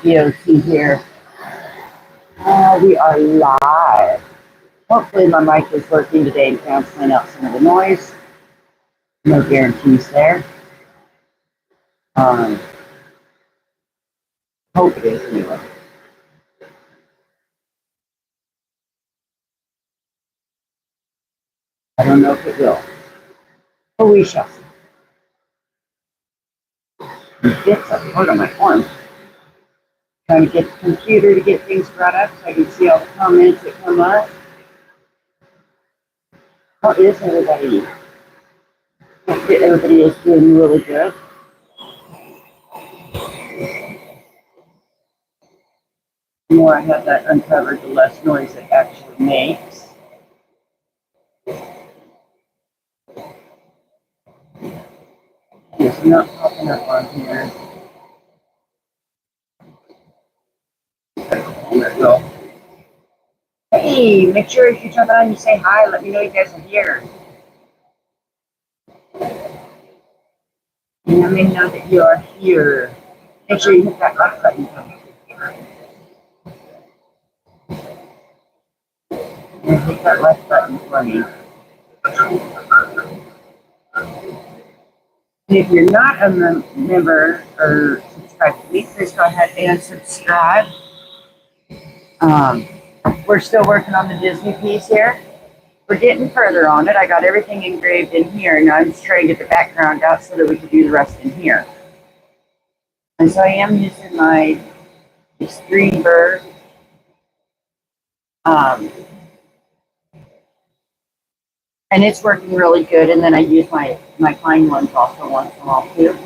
POC here. We are live. Hopefully my mic is working today and canceling out some of the noise. No guarantees there. Hope it is anyway. I don't know if it will. But we shall see. It's a part on my arm. Trying to get the computer to get things brought up so I can see all the comments that come up. How is everybody? Everybody is doing really good. The more I have that uncovered, the less noise it actually makes. It's not popping up on here. There we go. Hey, make sure if you jump on, you say hi. Let me know you guys are here. And let me know that you are here. Make sure you hit that like button. And hit that like button for me. And if you're not a member or subscribed to me, please go ahead and subscribe. We're still working on the Disney piece here. We're getting further on it. I got everything engraved in here. Now I'm just trying to get the background out so that we can do the rest in here. And so I am using my Extreme Bird. And it's working really good. And then I use my fine ones also once in a while too.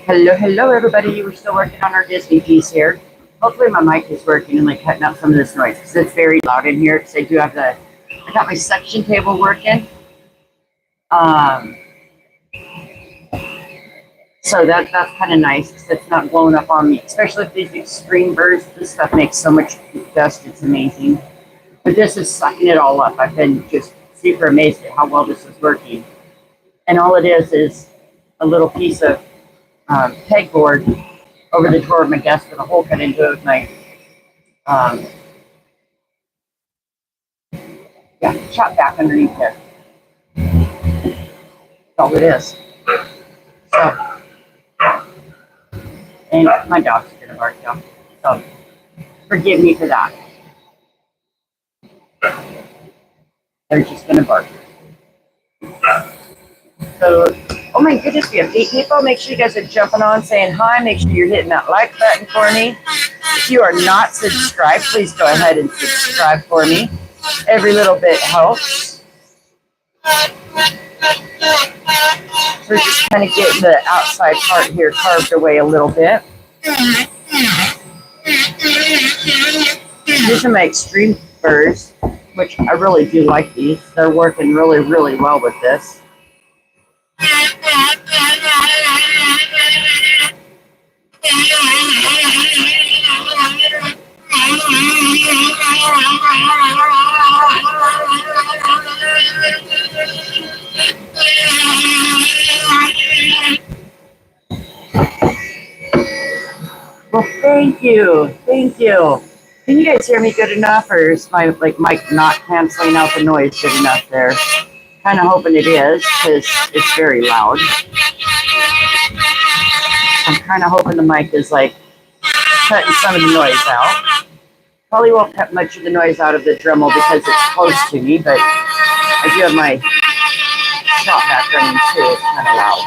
Hello, everybody. We're still working on our Disney piece here. Hopefully my mic is working and like cutting out some of this noise because it's very loud in here. Because I do have I got my suction table working. So that's kind of nice because it's not blowing up on me, especially with these extreme bursts. This stuff makes so much dust. It's amazing. But this is sucking it all up. I've been just super amazed at how well this is working. And all it is a little piece of pegboard over the drawer of my desk with a hole cut into it with my shop back underneath there. That's all it is. So, and my dog's gonna bark though. So forgive me for that. They're just gonna bark. So, oh my goodness, we have 8 people. Make sure you guys are jumping on, saying hi. Make sure you're hitting that like button for me. If you are not subscribed, please go ahead and subscribe for me. Every little bit helps. We're just kind of getting the outside part here carved away a little bit. These are my Extreme Birds, which I really do like these. They're working really, really well with this. Well, thank you. Thank you. Can you guys hear me good enough, or is my mic not canceling out the noise good enough there? Kind of hoping it is, because it's very loud. I'm kind of hoping the mic is like cutting some of the noise out. Probably won't cut much of the noise out of the Dremel because it's close to me, but I do have my shop back running too. It's kind of loud.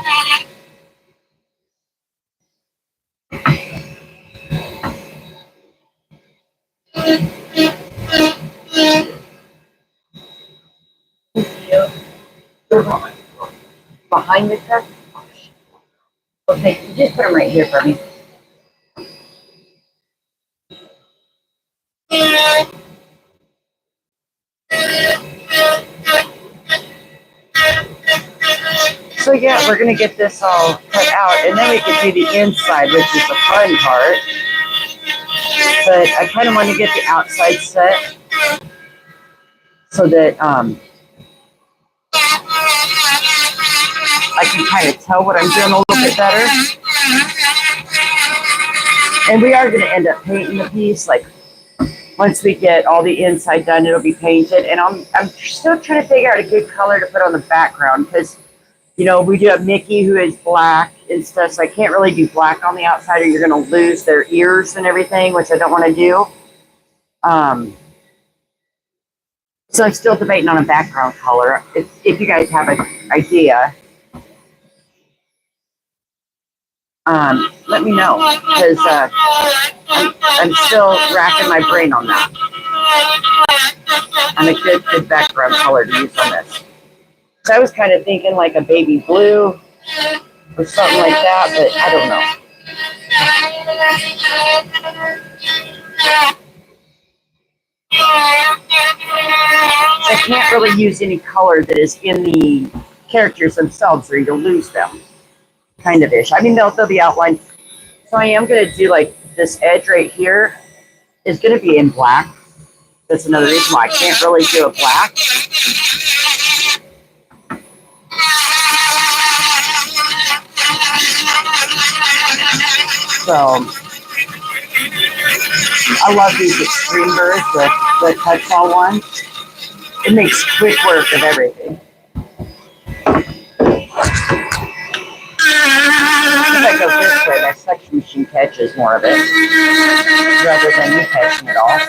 Behind the truck? Okay, you just put them right here for me. So yeah, we're going to get this all cut out, and then we can do the inside, which is the fun part. But I kind of want to get the outside set so that I can kind of tell what I'm doing a little bit better. And we are going to end up painting the piece. Like once we get all the inside done, it'll be painted. And I'm still trying to figure out a good color to put on the background because, you know, we do have Mickey who is black and stuff. So I can't really do black on the outside or you're going to lose their ears and everything, which I don't want to do. So I'm still debating on a background color. If you guys have an idea, let me know because I'm still racking my brain on that. On a good background color to use on this. So I was kind of thinking like a baby blue or something like that, but I don't know. I can't really use any color that is in the characters themselves or you'll lose them. Kind of ish. I mean, they'll be outlined. So I am going to do like this edge right here is going to be in black. That's another reason why I can't really do a black. So I love these extreme burrs, the touch-all ones. It makes quick work of everything. If I go this way, my suction machine catches more of it rather than me catching it all.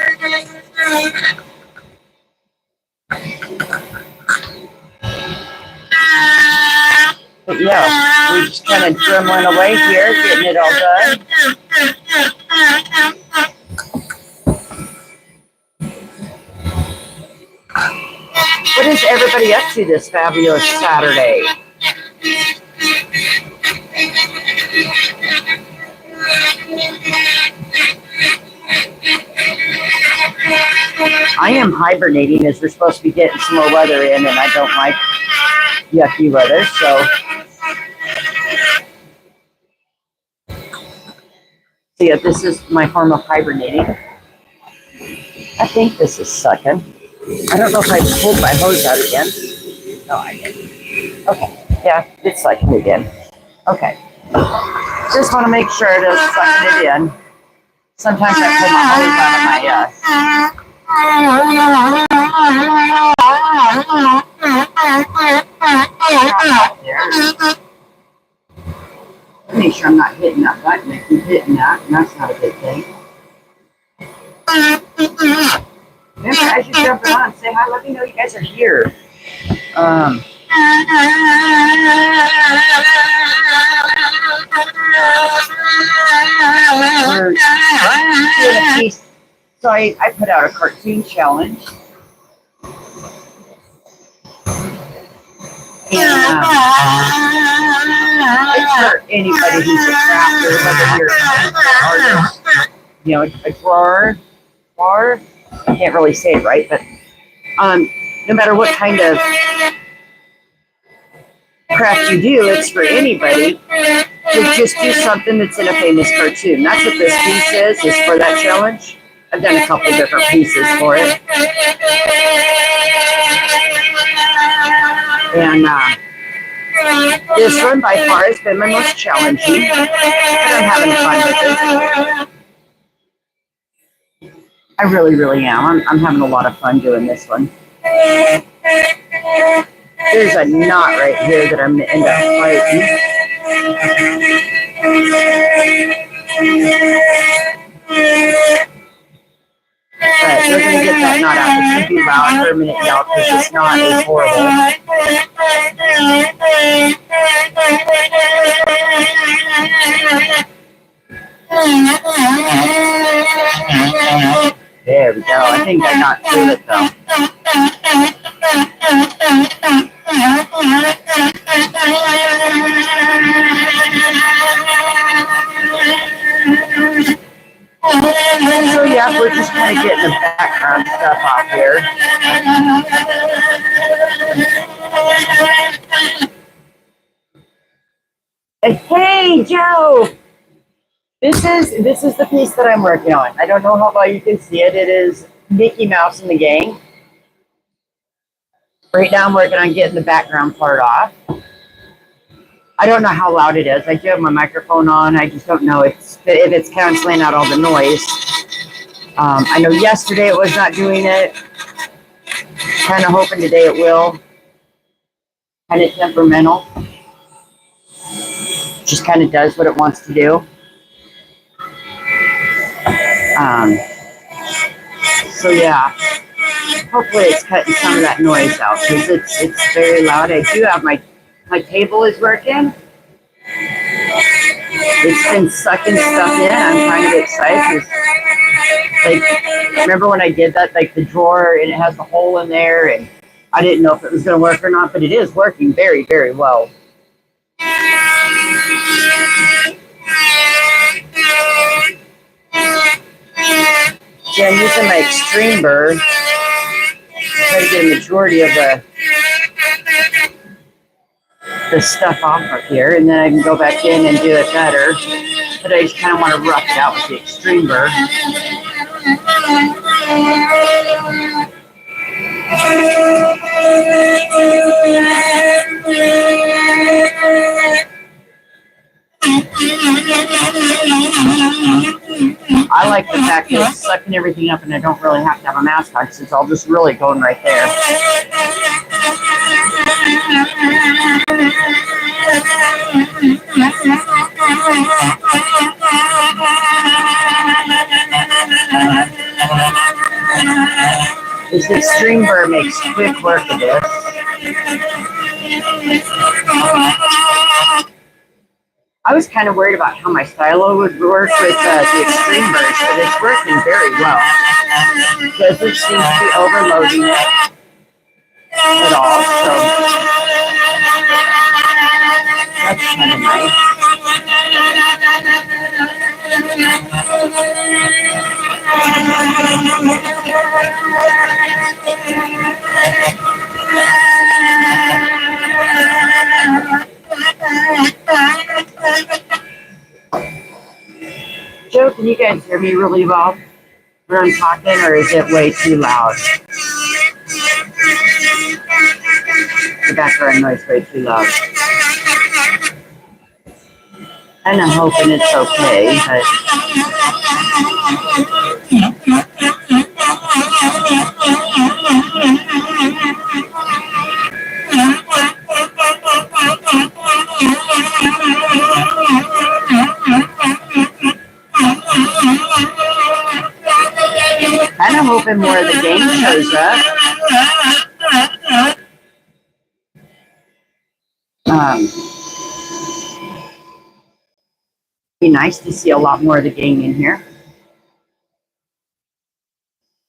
But yeah, we're just kind of dremeling away here, getting it all done. What is everybody up to this fabulous Saturday? I am hibernating as we're supposed to be getting some more weather in, and I don't like yucky weather, so yeah, this is my form of hibernating. I think this is sucking. I don't know if I pulled my hose out again. No, I didn't. Okay, yeah, it's sucking again. Okay, just want to make sure it is sucking it in. Sometimes I pull my hose out of my make sure I'm not hitting that button. I keep hitting that, and that's not a good thing. Remember, as you're jumping on, say hi. Let me know you guys are here. We're doing a piece. So I put out a cartoon challenge. And it's for anybody who's a crafter, whether you're an artist, you know, a drawer, I can't really say it right, but no matter what kind of craft you do, it's for anybody to just do something that's in a famous cartoon. That's what this piece is for that challenge. I've done a couple different pieces for it. And this one by far has been my most challenging. And I'm having fun with it. I really, really am. I'm having a lot of fun doing this one. There's a knot right here that I'm going to end up fighting. But we're going to get that knot out. It's going to be loud for a minute now because this knot is horrible. There we go. I think I got through it though. So yeah, we're just kind of getting the background stuff off here. Hey Joe! This is the piece that I'm working on. I don't know how well you can see it. It is Mickey Mouse and the Gang. Right now I'm working on getting the background part off. I don't know how loud it is. I do have my microphone on. I just don't know if it's canceling out all the noise. I know yesterday it was not doing it. Kind of hoping today it will. Kind of temperamental. Just kind of does what it wants to do. Um, so yeah, hopefully it's cutting some of that noise out because it's very loud. I do have my table is working. It's been sucking stuff in. I'm kind of excited. Like, remember when I did that, like the drawer and it has the hole in there, and I didn't know if it was going to work or not, but it is working very, very well. Yeah, I'm using my extreme burr. Try to get a majority of the stuff off of here, and then I can go back in and do it better. But I just kind of want to rough it out with the extreme burr. I like the fact that it's sucking everything up and I don't really have to have a mask on because it's all just really going right there. This extreme burr makes quick work of this. I was kind of worried about how my stylo would work with the extreme burrs, but it's working very well. It doesn't seem to be overloading it at all, so that's kind of nice. Joe, can you guys hear me really well when I'm talking, or is it way too loud? The background noise way too loud. And I'm hoping it's okay, but kind of hoping more of the game shows up. Be nice to see a lot more of the gang in here.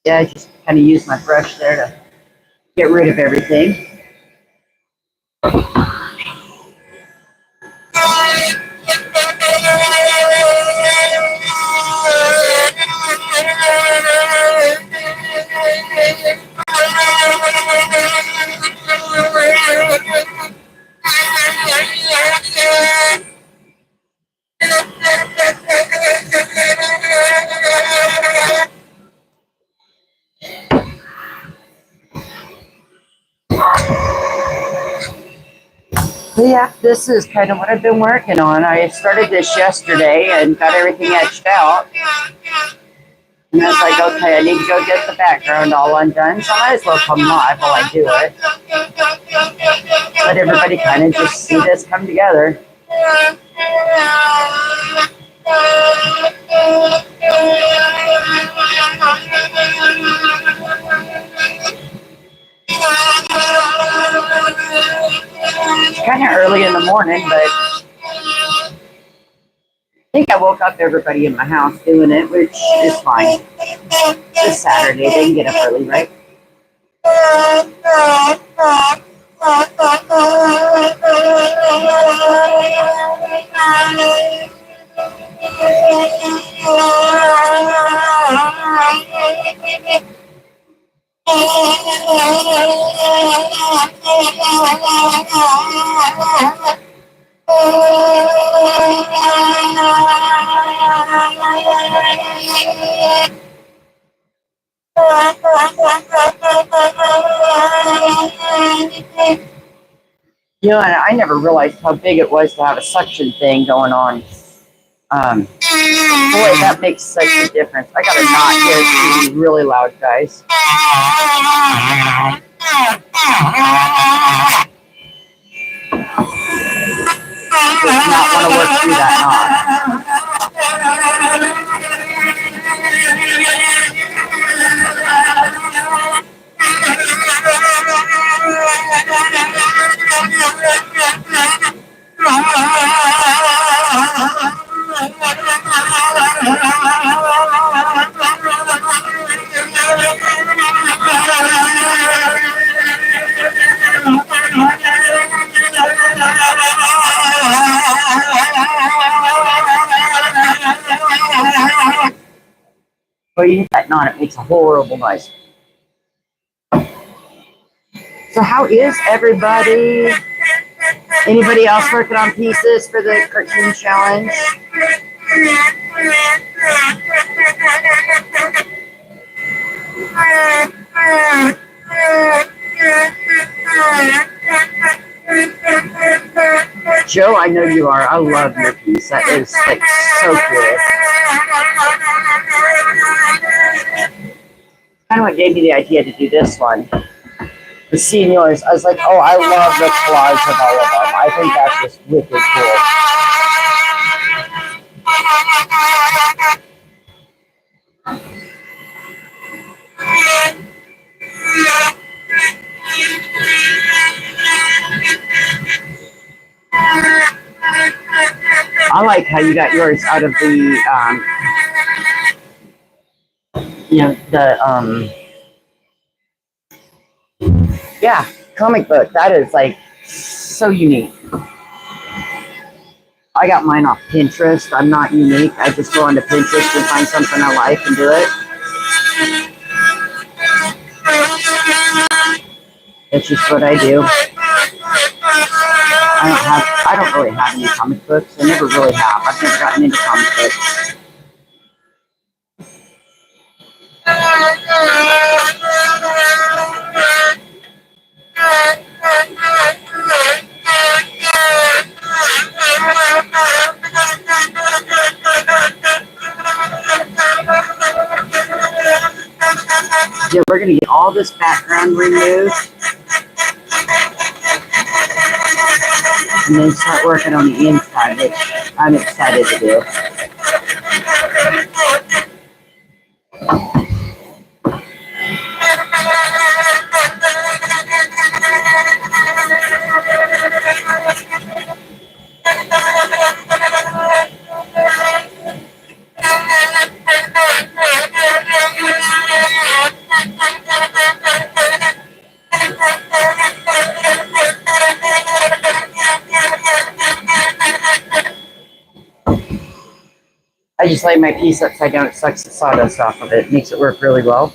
Yeah, I just kind of use my brush there to get rid of everything. Yeah, this is kind of what I've been working on. I started this yesterday and got everything etched out. And I was like, okay, I need to go get the background all undone, so I might as well come live while I do it. Let everybody kind of just see this come together. It's kind of early in the morning, but I think I woke up everybody in my house doing it, which is fine. It's Saturday, they can get up early, right? You know, and I never realized how big it was to have a suction thing going on. Boy, that makes such a difference. I gotta not get it really loud, guys. Does not want to work through that knob. But you hit that knot, it makes a horrible noise. So how is everybody? Anybody else working on pieces for the cartoon challenge? Joe, I know you are. I love your piece. That is like so cool. Kind of what gave me the idea to do this one. The seniors, I was like, oh, I love the collage of all of them. I think that's just wicked cool. I like how you got yours out of the, yeah, comic book. That is like so unique. I got mine off Pinterest. I'm not unique. I just go onto Pinterest and find something I like and do it. It's just what I do. I don't really have any comic books. I never really have. I've never gotten into comic books. Yeah, we're going to get all this background removed and then start working on the inside, which I'm excited to do. I just lay my piece upside down. It sucks the sawdust off of it. Makes it work really well.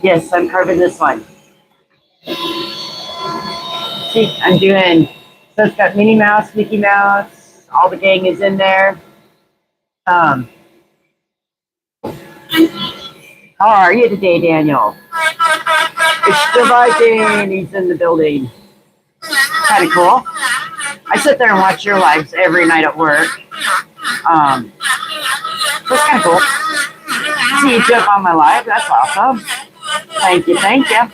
Yes, I'm carving this one. See, I'm doing, so it's got Minnie Mouse, Mickey Mouse, all the gang is in there. How are you today, Daniel? It's the Viking, he's in the building. Kind of cool. I sit there and watch your lives every night at work. So it's kind of cool. See you jump on my live. That's awesome. Thank you. Thank you.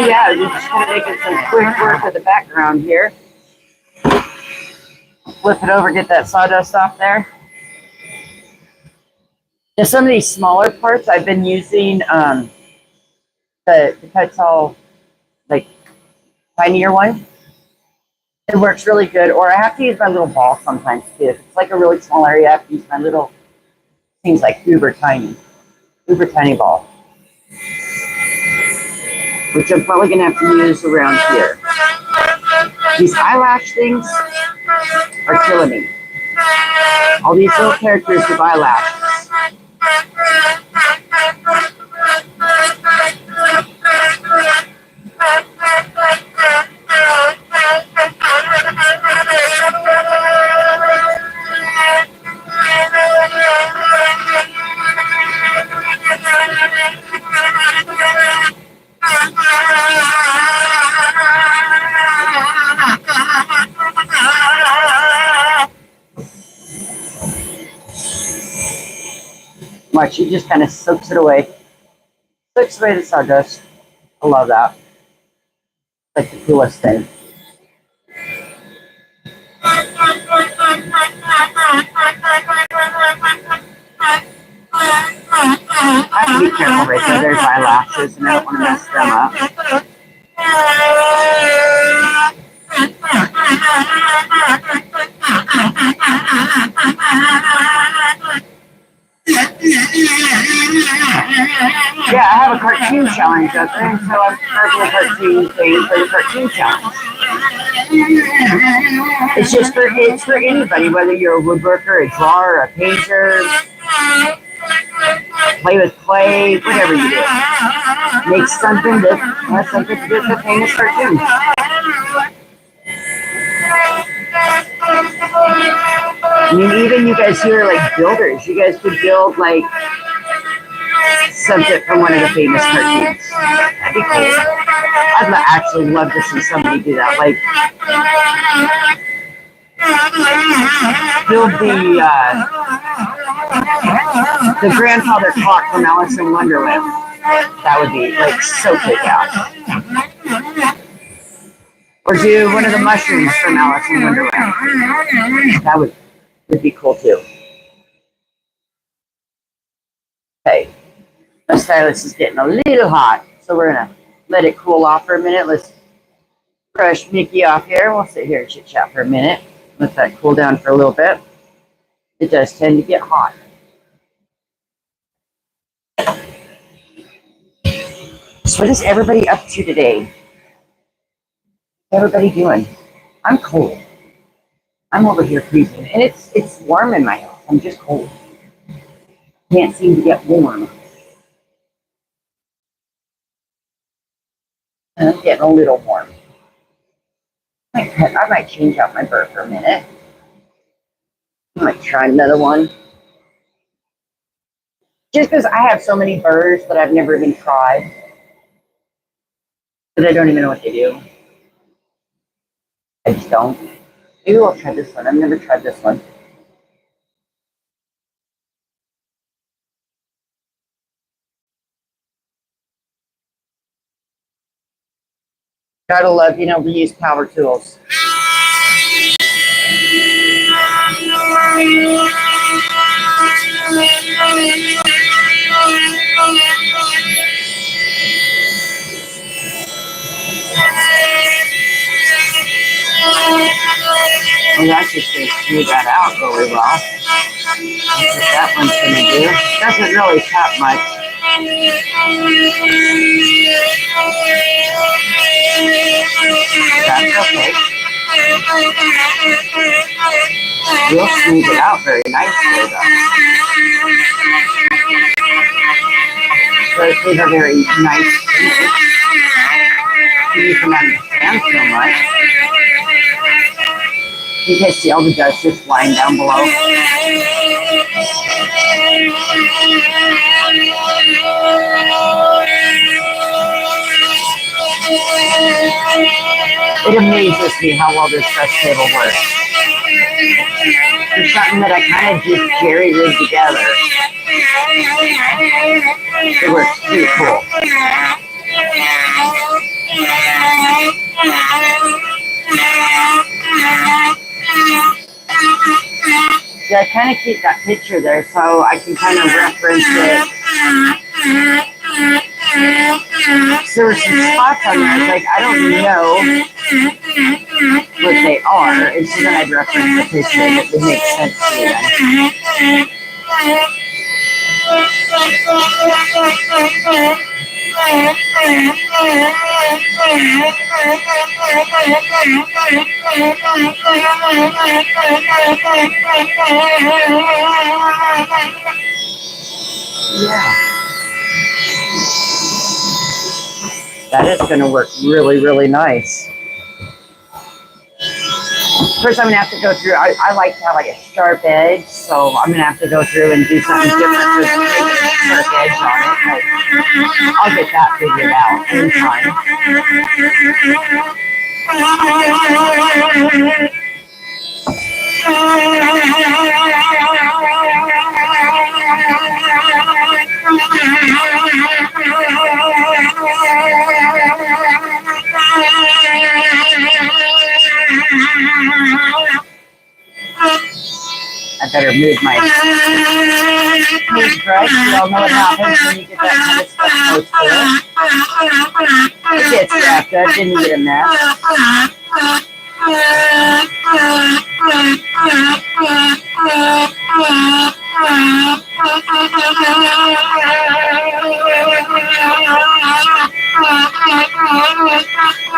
Yeah, we're just kind of making some quick work of the background here. Flip it over, get that sawdust off there. Now, some of these smaller parts I've been using the Petzl, like, tinier one. It works really good. Or I have to use my little ball sometimes too. If it's like a really small area, I have to use my little, things like uber tiny ball, which I'm probably gonna have to use around here. These eyelash things are killing me. All these little characters with eyelashes. Watch, she just kind of soaks it away. Soaks away the sawdust. I love that. It's like the coolest thing. I have to be careful right there. There's eyelashes and I don't want to mess them up. Yeah, I have a cartoon challenge up there, and so I'm starting a cartoon thing for the cartoon challenge. It's for anybody, whether you're a woodworker, a drawer, a painter, play with clay, whatever you do. Make something that has something to do with the famous cartoon. I mean, even you guys who are like builders, you guys could build like something from one of the famous cartoons. That'd be cool. I'd actually love to see somebody do that. Like, build the grandfather clock from Alice in Wonderland. That would be like so kick out. Or do one of the mushrooms from Alice in Wonderland. That would be cool too. Okay. My stylus is getting a little hot, so we're gonna let it cool off for a minute. Let's brush Mickey off here. We'll sit here and chit chat for a minute. Let that cool down for a little bit. It does tend to get hot. So what is everybody up to today? What's everybody doing? I'm cold. I'm over here freezing, and it's warm in my house. I'm just cold. Can't seem to get warm. And I'm getting a little warm. I might change out my burr for a minute. I might try another one. Just because I have so many burrs that I've never even tried. But I don't even know what they do. I just don't. Maybe I'll try this one. I've never tried this one. Gotta love being able to use power tools. Well, that's just going to smooth that out really well. That's what that one's going to do. Doesn't really tap much. That's okay. We'll smooth it out very nicely though. So these are very nice pieces. You can understand so much. You can see all the dust just flying down below. It amazes me how well this press table works. It's something that I kind of just jerry rig together. It works pretty cool. Yeah, I kind of keep that picture there so I can kind of reference it. So there were some spots on there. It's like, I don't know what they are. And so then I'd reference the picture that would make sense to me then. Yeah. That is going to work really, really nice. First, I'm going to have to go through. I like to have like a sharp edge, so I'm going to have to go through and do something different with making a sharp edge on it. But I'll get that figured out in time. I better move my paintbrush. You all know what happens when you get that kind of stuff close to it. It gets wrapped up, then you get a mess.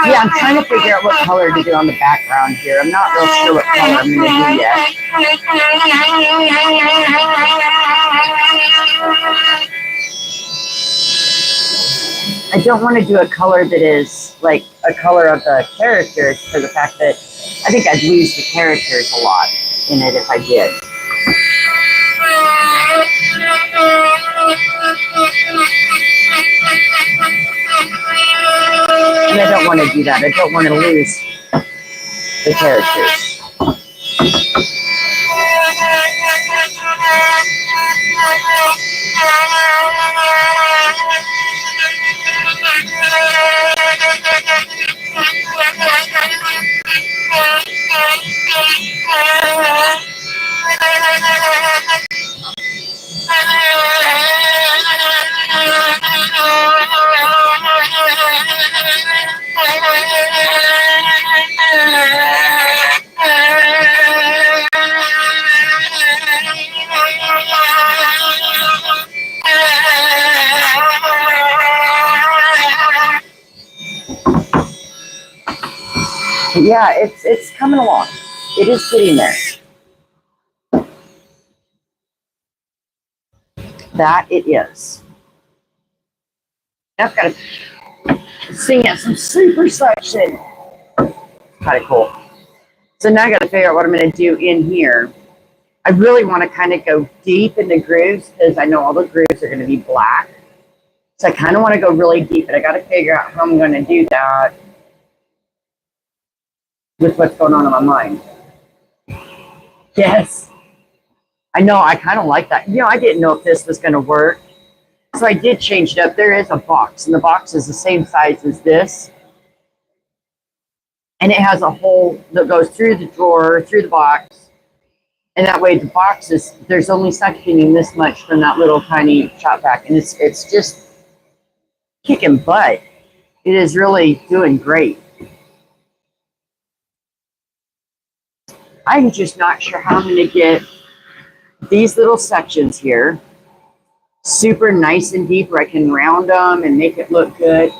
Yeah, I'm trying to figure out what color to do on the background here. I'm not real sure what color I'm going to do yet. I don't want to do a color that is like a color of the characters for the fact that I think I'd lose the characters a lot in it if I did. And I don't want to do that. I don't want to lose the characters. Yeah, it's coming along. It is getting there. That it is. I've got to sing at some super suction. Kind of cool. So now I got to figure out what I'm going to do in here. I really want to kind of go deep in the grooves because I know all the grooves are going to be black. So I kind of want to go really deep, but I got to figure out how I'm going to do that with what's going on in my mind. Yes. I know, I kind of like that. You know, I didn't know if this was going to work. So I did change it up. There is a box, and the box is the same size as this. And it has a hole that goes through the drawer, through the box. And that way the box is, there's only suctioning this much from that little tiny shop vac. And it's just kicking butt. It is really doing great. I'm just not sure how I'm going to get these little sections here super nice and deep where I can round them and make it look good.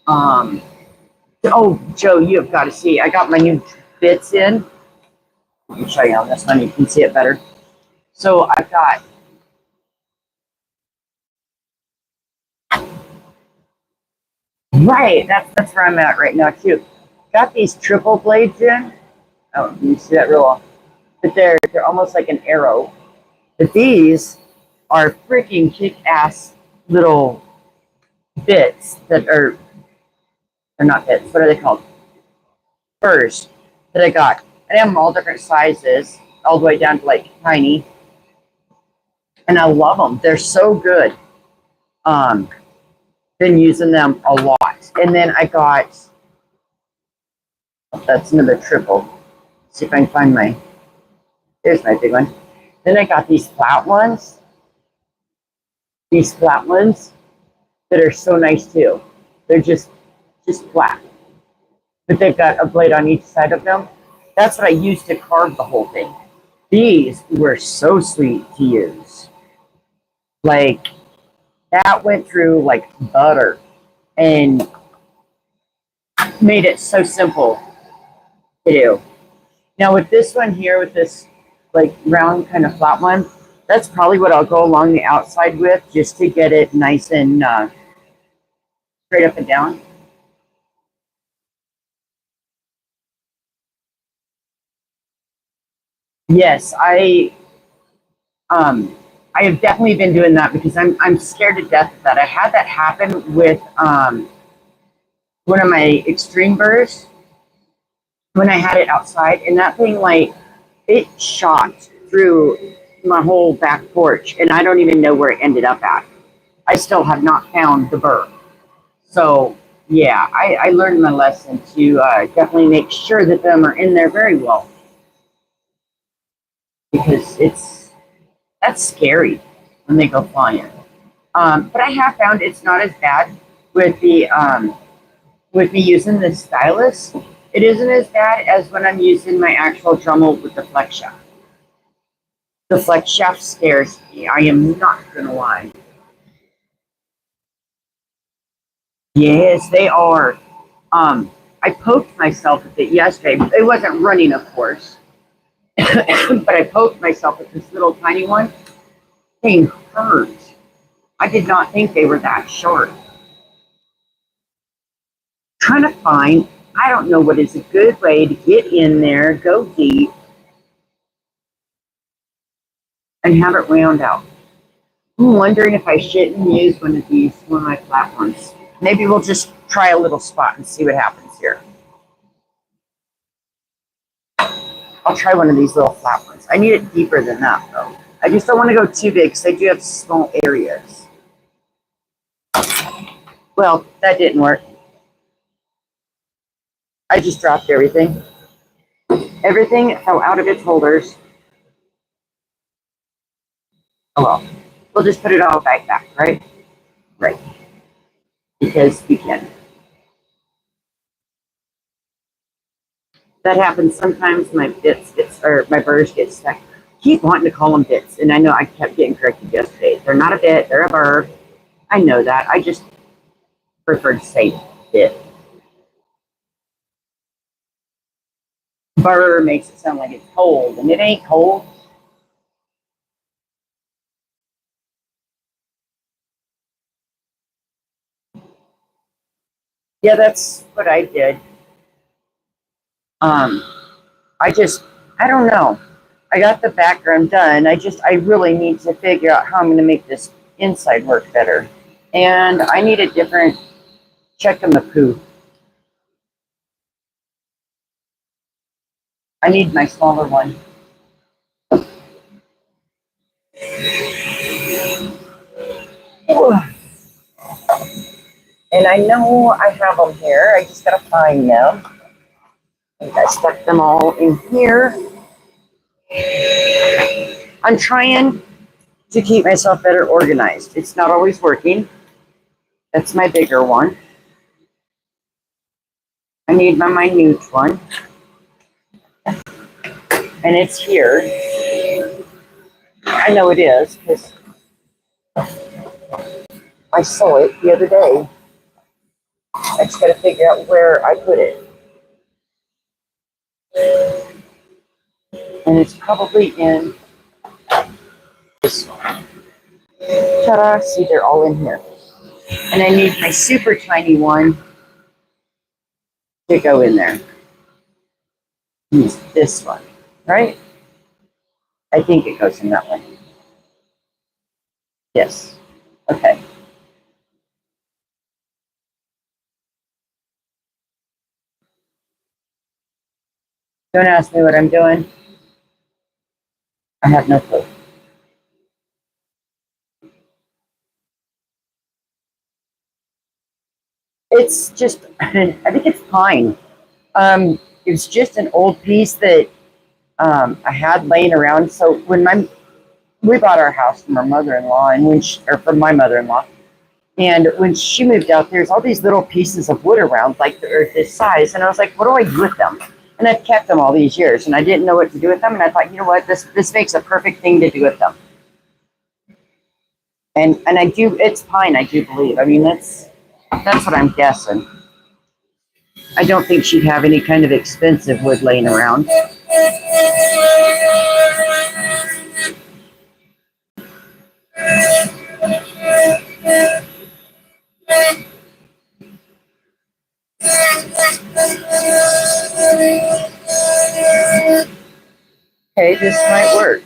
Oh, Joe, you have got to see. I got my new bits in. Let me show you on this one. You can see it better. So I've got that's where I'm at right now too. Got these triple blades in. Oh, you see that real well. But they're almost like an arrow. But these are freaking kick-ass little bits that are They're not bits. What are they called? Burrs that I got. And I have them all different sizes, all the way down to like tiny. And I love them. They're so good. Been using them a lot. And then I got, that's another triple. Let's see if I can find there's my big one. Then I got these flat ones. These flat ones that are so nice too. They're just flat. But they've got a blade on each side of them. That's what I used to carve the whole thing. These were so sweet to use. Like, that went through like butter and made it so simple to do. Now with this one here, with this like round kind of flat one, that's probably what I'll go along the outside with, just to get it nice and straight up and down. Yes, I have definitely been doing that because I'm scared to death of that. I had that happen with one of my extreme burrs when I had it outside, and that thing, like, it shot through my whole back porch, and I don't even know where it ended up at. I still have not found the burr. So yeah, I learned my lesson to definitely make sure that them are in there very well, because that's scary when they go flying. But I have found it's not as bad with the with me using the stylus. It isn't as bad as when I'm using my actual Dremel with the flex shaft. The flex shaft scares me. I am not gonna lie. Yes, they are. I poked myself with it yesterday. It wasn't running, of course, but I poked myself with this little tiny one. Thing hurt. I did not think they were that short. Trying to find, I don't know what is a good way to get in there, go deep, and have it round out. I'm wondering if I shouldn't use one of my flat ones. Maybe we'll just try a little spot and see what happens here. I'll try one of these little flat ones. I need it deeper than that, though. I just don't want to go too big because I do have small areas. Well, that didn't work. I just dropped everything. Everything fell out of its holders. Oh well. We'll just put it all back, right? Right. Because we can. That happens sometimes. My burrs get stuck. Keep wanting to call them bits, and I know I kept getting corrected yesterday. They're not a bit, they're a burr. I know that. I just prefer to say bit. Burr makes it sound like it's cold, and it ain't cold. Yeah, that's what I did. Um, I just, I don't know. I got the background done. I really need to figure out how I'm going to make this inside work better. And I need a different check in the poo. I need my smaller one. And I know I have them here. I just got to find them. I stuck them all in here. I'm trying to keep myself better organized. It's not always working. That's my bigger one. I need my minute one. And it's here. I know it is because I saw it the other day. I just got to figure out where I put it. And it's probably in this one. Ta-da! See, they're all in here. And I need my super tiny one to go in there. Use this one, right? I think it goes in that one. Yes. Okay. Don't ask me what I'm doing. I have no clue. It's just, I think it's pine. It's just an old piece that I had laying around. So when we bought our house from our mother-in-law, and or from my mother-in-law, and when she moved out, there's all these little pieces of wood around, like they're this size, and I was like, what do I do with them? And I've kept them all these years, and I didn't know what to do with them, and I thought, you know what, this makes a perfect thing to do with them. And I do, it's pine, I do believe. I mean, that's what I'm guessing. I don't think she'd have any kind of expensive wood laying around. Okay, this might work.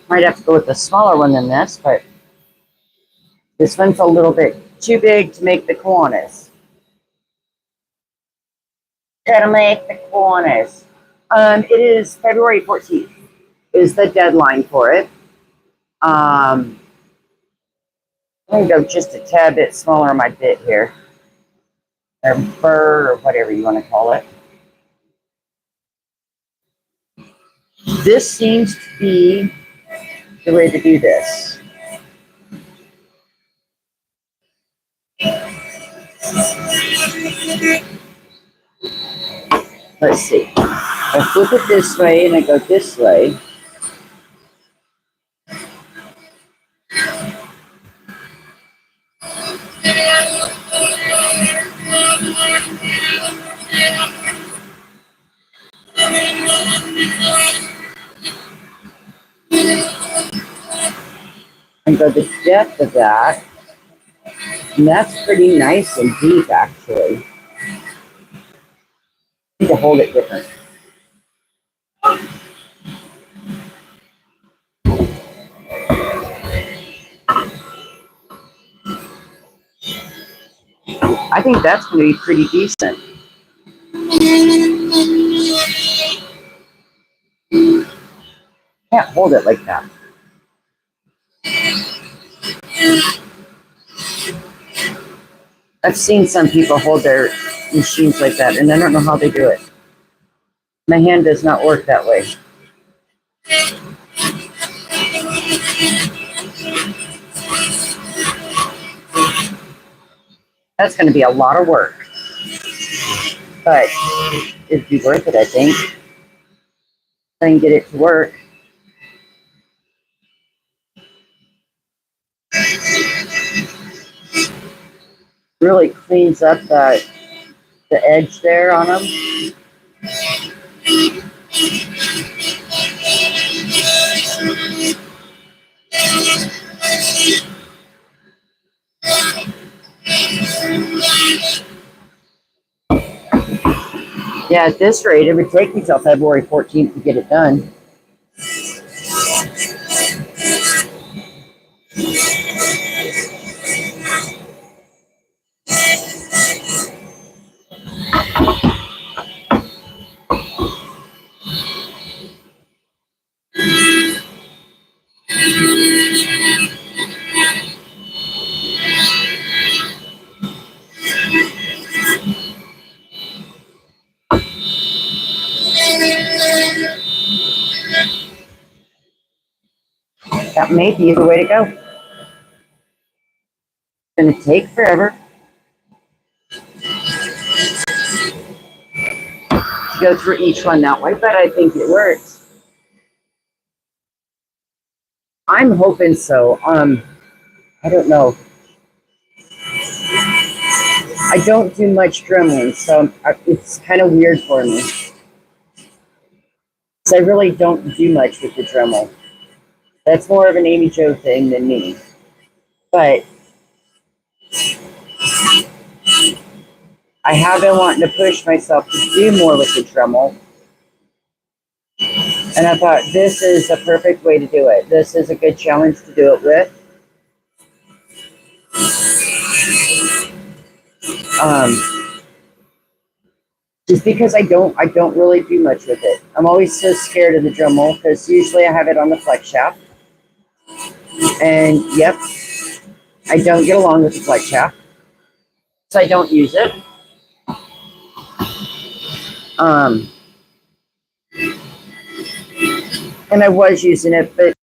Might have to go with a smaller one than this, but this one's a little bit too big to make the Kiwanis. Gotta make the Kiwanis. It is February 14th is the deadline for it. I'm gonna go just a tad bit smaller on my bit here, or burr, or whatever you want to call it. This seems to be the way to do this. Let's see. I flip it this way and I go this way. And go the depth of that. And that's pretty nice and deep, actually. I need to hold it different. I think that's going to be pretty decent. Can't hold it like that. I've seen some people hold their machines like that, and I don't know how they do it. My hand does not work that way. That's going to be a lot of work, but it'd be worth it, I think. I can get it to work. Really cleans up the edge there on them. Yeah, at this rate, it would take me till February 14th to get it done. That may be the way to go. It's going to take forever to go through each one that way, but I think it works. I'm hoping so. I don't know. I don't do much drumming, so it's kind of weird for me. So I really don't do much with the Dremel. That's more of an Amy Jo thing than me. But I have been wanting to push myself to do more with the Dremel. And I thought this is a perfect way to do it. This is a good challenge to do it with. just because I don't really do much with it. I'm always so scared of the Dremel because usually I have it on the flex shaft, and yep, I don't get along with the flex shaft, so I don't use it. Um, and I was using it, but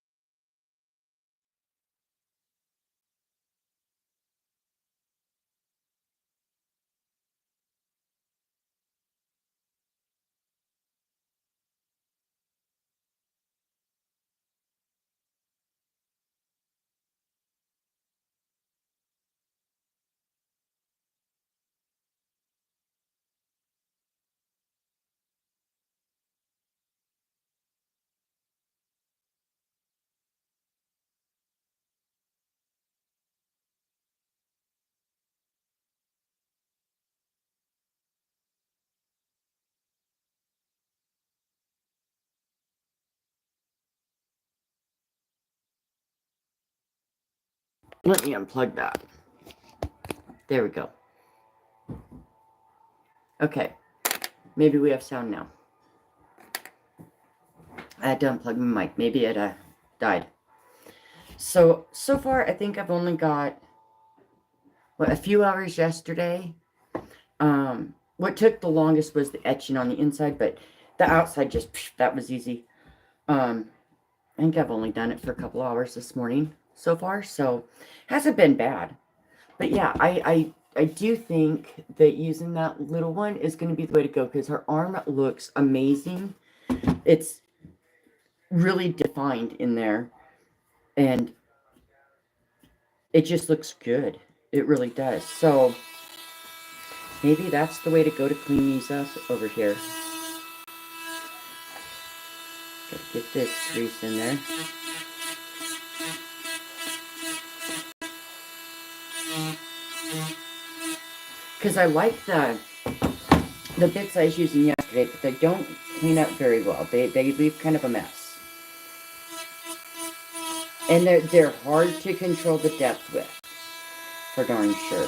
let me unplug that. There we go. Okay, maybe we have sound now. I had to unplug my mic. Maybe it died. So far, I think I've only got a few hours yesterday. What took the longest was the etching on the inside, but the outside just, that was easy. I think I've only done it for a couple hours this morning so far, so hasn't been bad. But yeah, I do think that using that little one is going to be the way to go because her arm looks amazing. It's really defined in there, and it just looks good. It really does. So maybe that's the way to go to clean these up over here. Gotta get this grease in there. Because I like the bits I was using yesterday, but they don't clean up very well. They leave kind of a mess. And they're hard to control the depth with, for darn sure.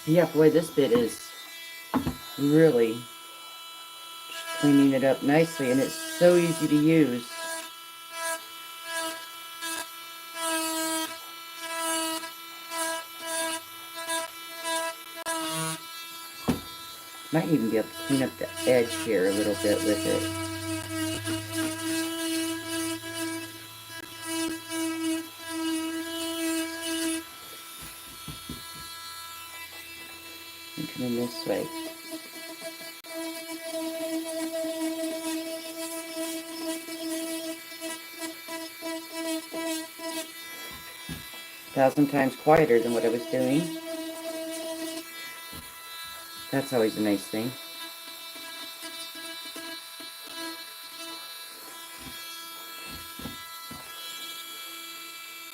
Yeah, boy, this bit is really cleaning it up nicely, and it's so easy to use. Might even be able to clean up the edge here a little bit with it. And come in this way. Thousand times quieter than what I was doing. That's always a nice thing.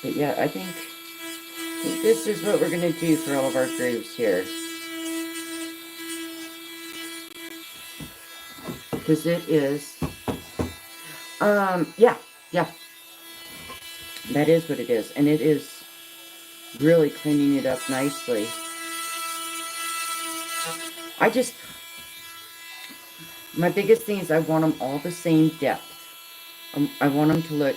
But yeah, I think this is what we're going to do for all of our grooves here. Because it is, yeah. That is what it is. And it is really cleaning it up nicely. My biggest thing is I want them all the same depth. I want them to look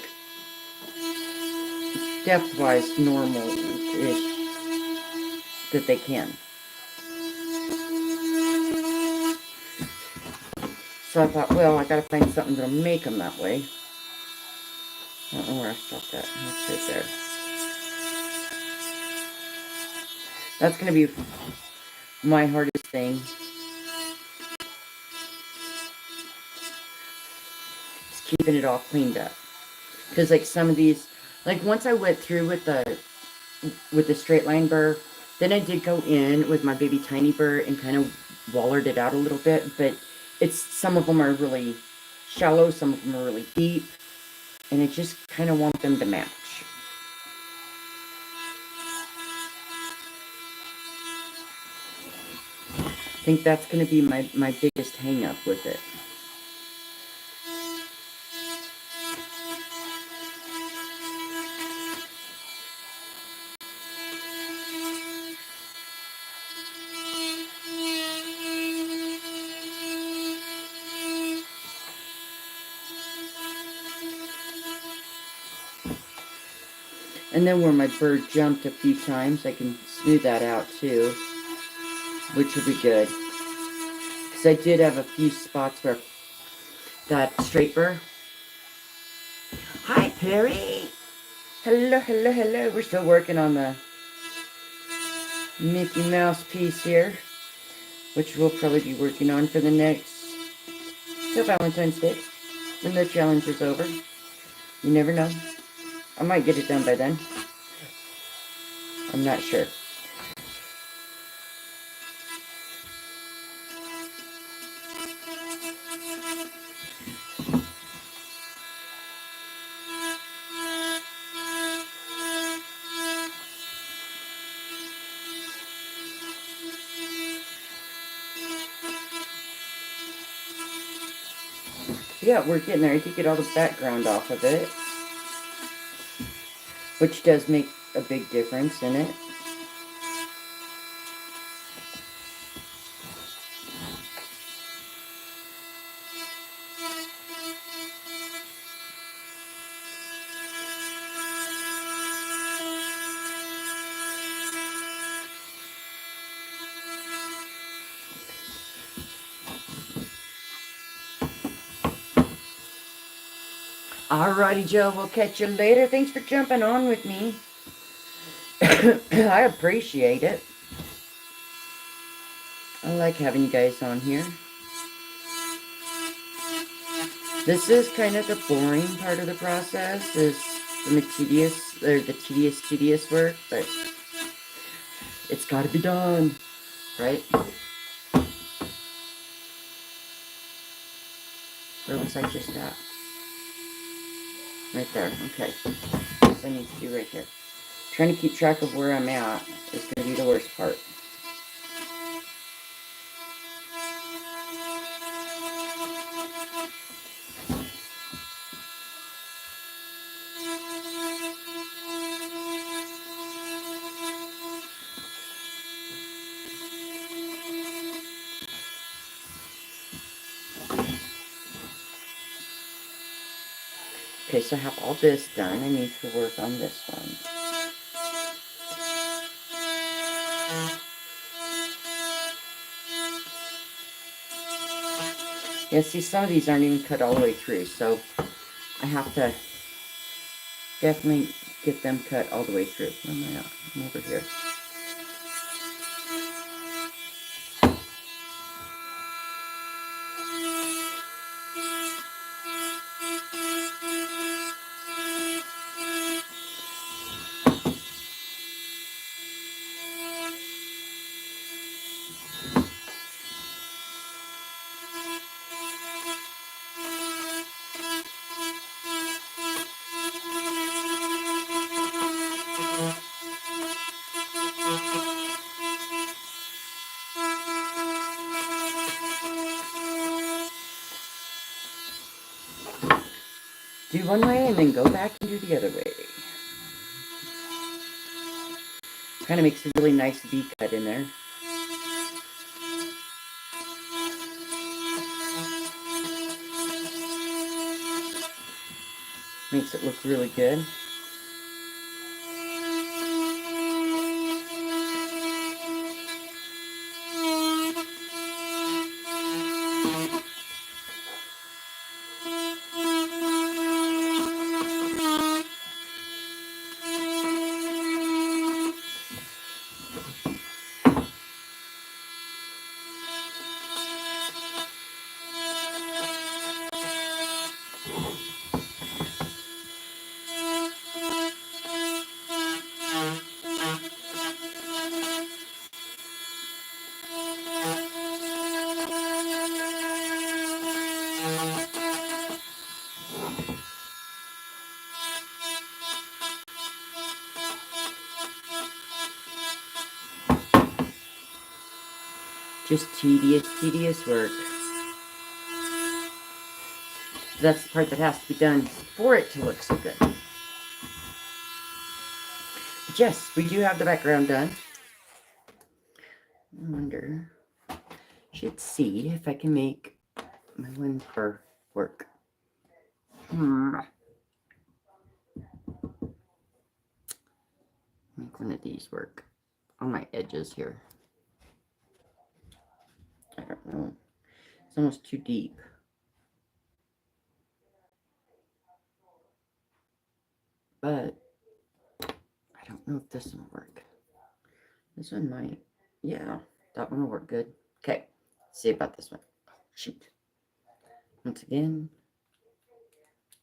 depth-wise normal-ish that they can. So I thought, well, I gotta find something that'll make them that way. I don't know where I stopped at. That's right there. That's gonna be my hardest thing. Is keeping it all cleaned up. Because like some of these, like once I went through with the straight line burr, then I did go in with my baby tiny burr and kind of wallered it out a little bit, but some of them are really shallow, some of them are really deep, and I just kind of want them to match. think that's going to be my biggest hang up with it. And then where my bird jumped a few times, I can smooth that out too, which will be good. Because I did have a few spots where that straight burr. Hi, Perry! Hello, hello, hello. We're still working on the Mickey Mouse piece here, which we'll probably be working on for the next till Valentine's Day, when the challenge is over. You never know. I might get it done by then. I'm not sure. Yeah, we're getting there. I did get all the background off of it, which does make a big difference in it. Alrighty, Joe, we'll catch you later. Thanks for jumping on with me. I appreciate it. I like having you guys on here. This is kind of the boring part of the process, is the tedious work, but it's got to be done, right? Where was I just at? Right there, okay. What I need to do right here. Trying to keep track of where I'm at is going to be the worst part. Okay, so I have all this done. I need to work on this one. Yeah, see, some of these aren't even cut all the way through, so I have to definitely get them cut all the way through. Where am I at? I'm over here. Do one way and then go back and do the other way. Kind of makes a really nice V cut in there. Makes it look really good. Just tedious work. That's the part that has to be done for it to look so good. But yes, we do have the background done. I wonder, should see if I can make my one for work. Make one of these work on my edges here. I don't know. It's almost too deep. But I don't know if this one will work. This one might. Yeah, that one will work good. Okay, let's see about this one. Oh, shoot. Once again,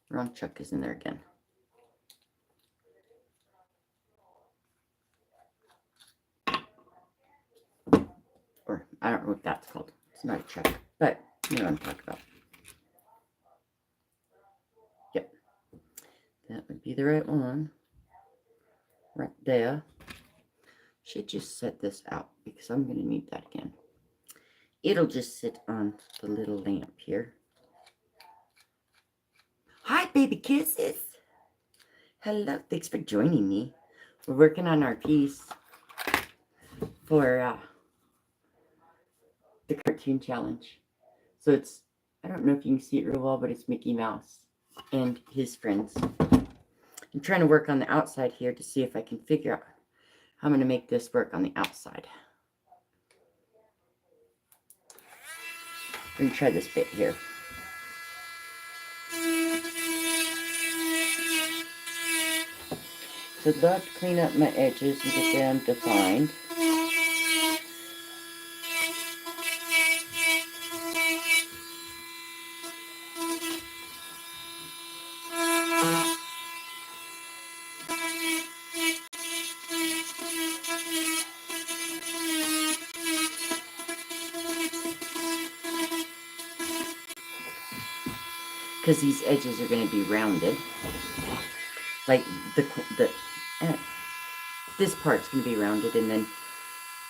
wrong chuck is in there again. Or, I don't know what that's called. It's not a chuck, but you know what I'm talking about. Yep. That would be the right one. Right there. Should just set this out because I'm going to need that again. It'll just sit on the little lamp here. Hi, baby kisses. Hello, thanks for joining me. We're working on our piece for the cartoon challenge. So it's, I don't know if you can see it real well, but it's Mickey Mouse and his friends. I'm trying to work on the outside here to see if I can figure out how I'm going to make this work on the outside. We're going to try this bit here. So I'd love to clean up my edges and get them defined. Because these edges are going to be rounded. Like this part's going to be rounded, and then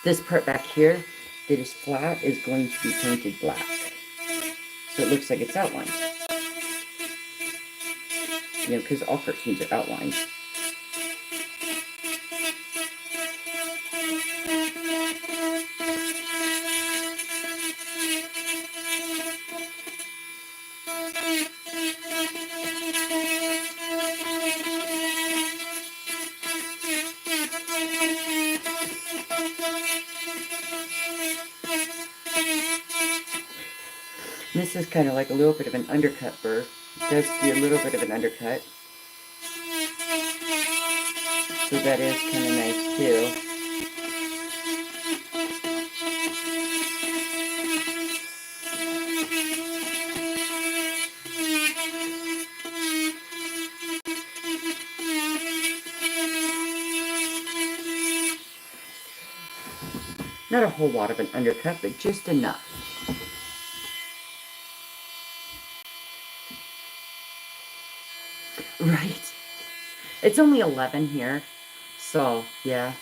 this part back here that is flat is going to be painted black. So it looks like it's outlined. You know, because all cartoons are outlined. This is kind of like a little bit of an undercut burr. It does do a little bit of an undercut. So that is kind of nice too. Not a whole lot of an undercut, but just enough. Right. It's only 11 here. So, yeah,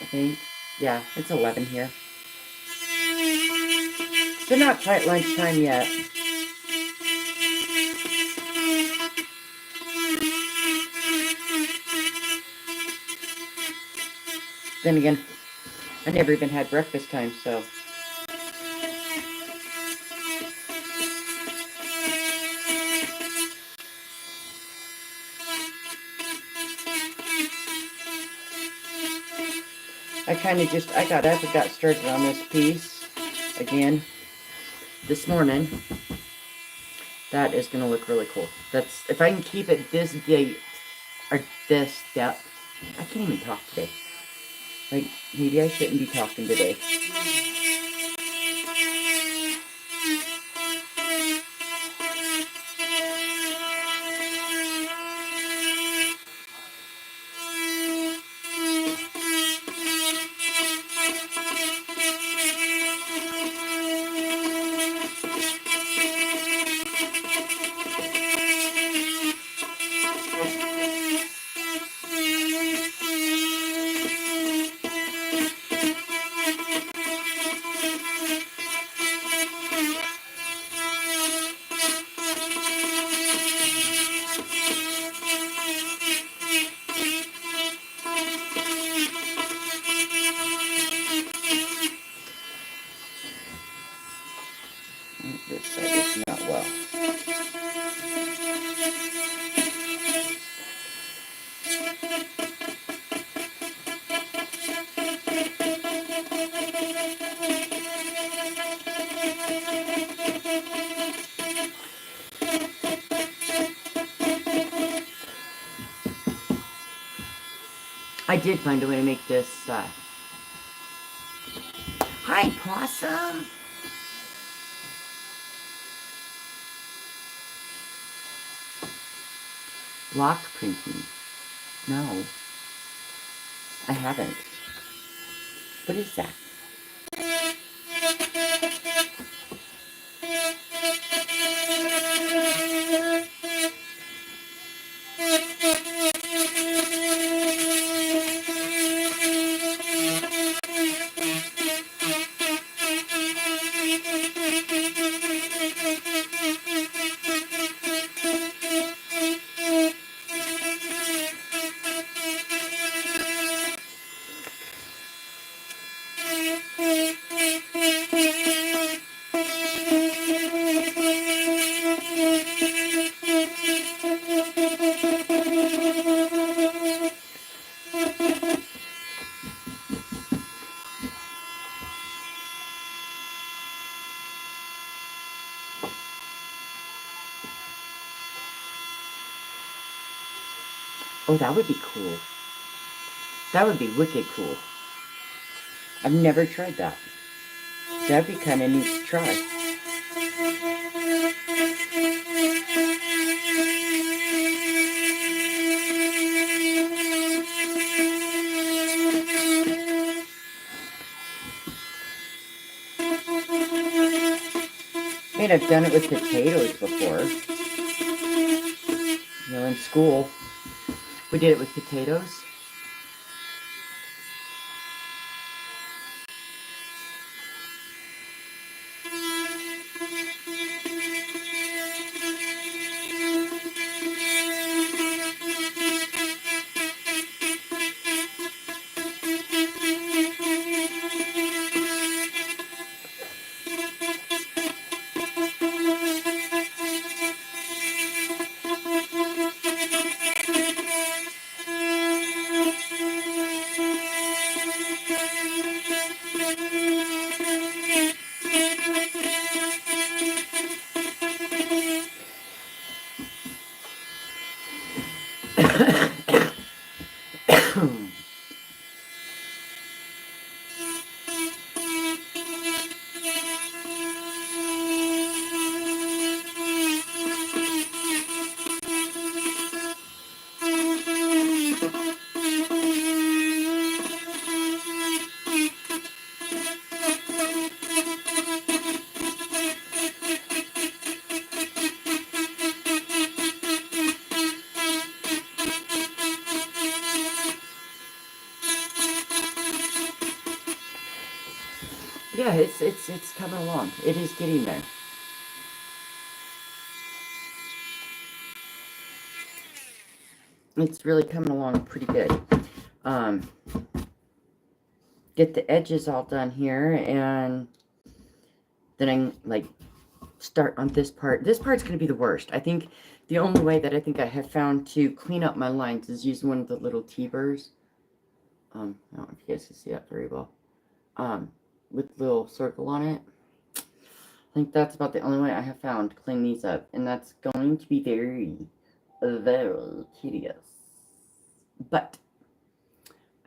I think. Yeah, it's 11 here. So not quite lunchtime yet. Then again, I never even had breakfast time, so. I got up and got started on this piece again this morning. That is going to look really cool. That's, if I can keep it this date, or this depth, I can't even talk today. Like, maybe I shouldn't be talking today. This side is not well. I did find a way to make this. Hi, Possum! Block printing. No, I haven't. What is that? Oh, that would be cool. That would be wicked cool. I've never tried that. That'd be kind of neat to try. I mean, I've done it with potatoes before. You know, in school, we did it with potatoes. Yeah, it's coming along. It is getting there. It's really coming along pretty good. Get the edges all done here, and then I like start on this part. This part's going to be the worst. I think the only way that I think I have found to clean up my lines is using one of the little T-burrs. I don't know if you guys can see that very well. With a little circle on it. I think that's about the only way I have found to clean these up, and that's going to be very, very tedious. But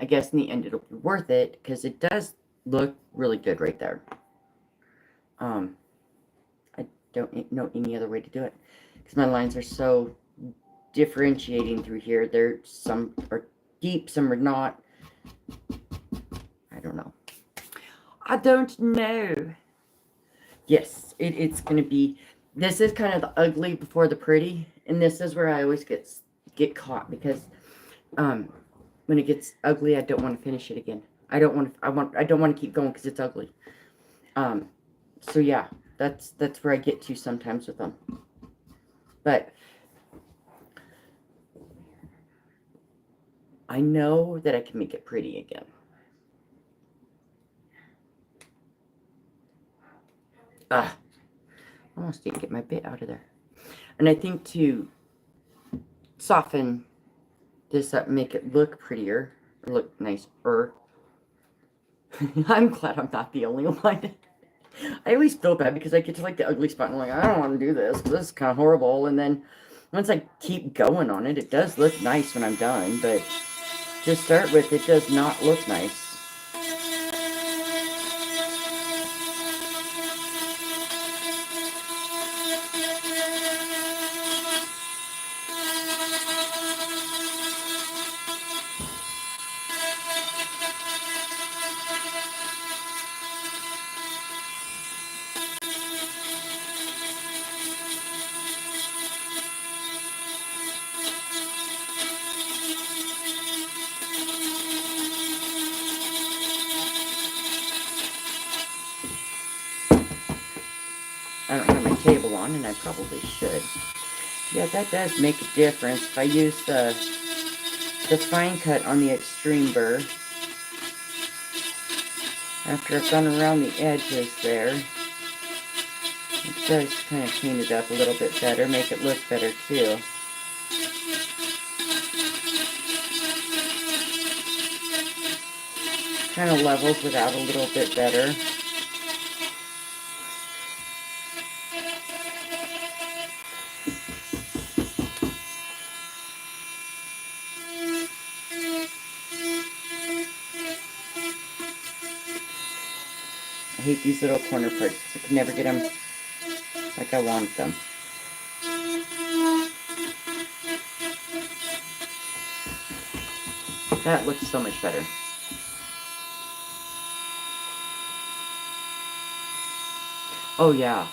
I guess in the end it'll be worth it, because it does look really good right there. I don't know any other way to do it, because my lines are so differentiating through here. Some are deep, some are not. I don't know. I don't know. Yes, it's going to be, this is kind of the ugly before the pretty, and this is where I always get caught, because when it gets ugly, I don't want to finish it again. I don't want to keep going because it's ugly. So yeah, that's where I get to sometimes with them. But I know that I can make it pretty again. Almost didn't get my bit out of there. And I think to soften this up, make it look prettier, look nicer. I'm glad I'm not the only one. I always feel bad because I get to like the ugly spot and I'm like, I don't want to do this. This is kind of horrible. And then once I keep going on it, it does look nice when I'm done. But to start with, it does not look nice. I don't have my table on, and I probably should. Yeah, that does make a difference. If I use the fine cut on the extreme burr, after I've gone around the edges there, it does kind of clean it up a little bit better, make it look better too. Kind of levels it out a little bit better. I hate these little corner parts. I can never get them like I want them. That looks so much better. Oh yeah.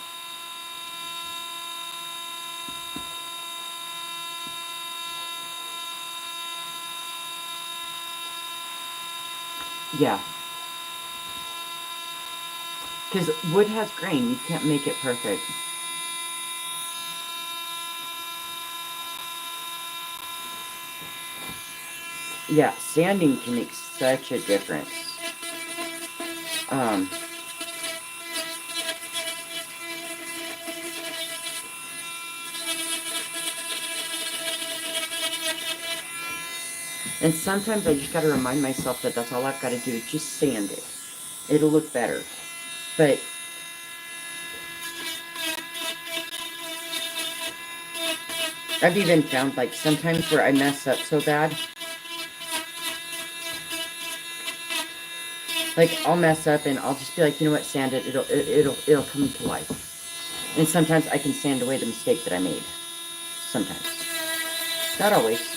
Yeah. Because wood has grain. You can't make it perfect. Yeah, sanding can make such a difference. And sometimes I just got to remind myself that that's all I've got to do is just sand it. It'll look better. But I've even found like sometimes where I mess up so bad, like I'll mess up and I'll just be like, you know what, sand it. It'll come to life. And sometimes I can sand away the mistake that I made. Sometimes, not always.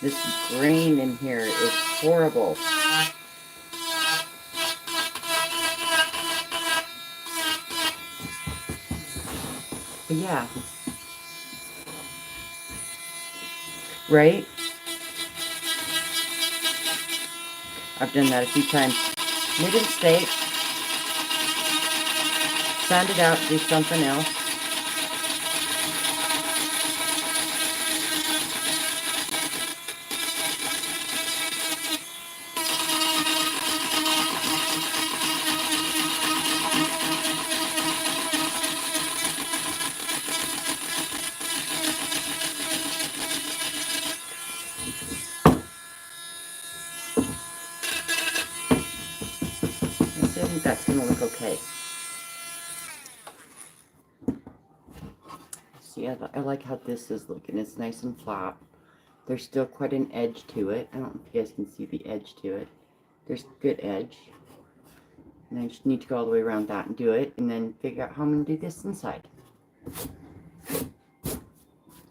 This grain in here is horrible. But yeah. Right? I've done that a few times. Made a mistake. Sand it out, do something else. I think that's going to look okay. See, I like how this is looking. It's nice and flat. There's still quite an edge to it. I don't know if you guys can see the edge to it. There's good edge. And I just need to go all the way around that and do it. And then figure out how I'm going to do this inside.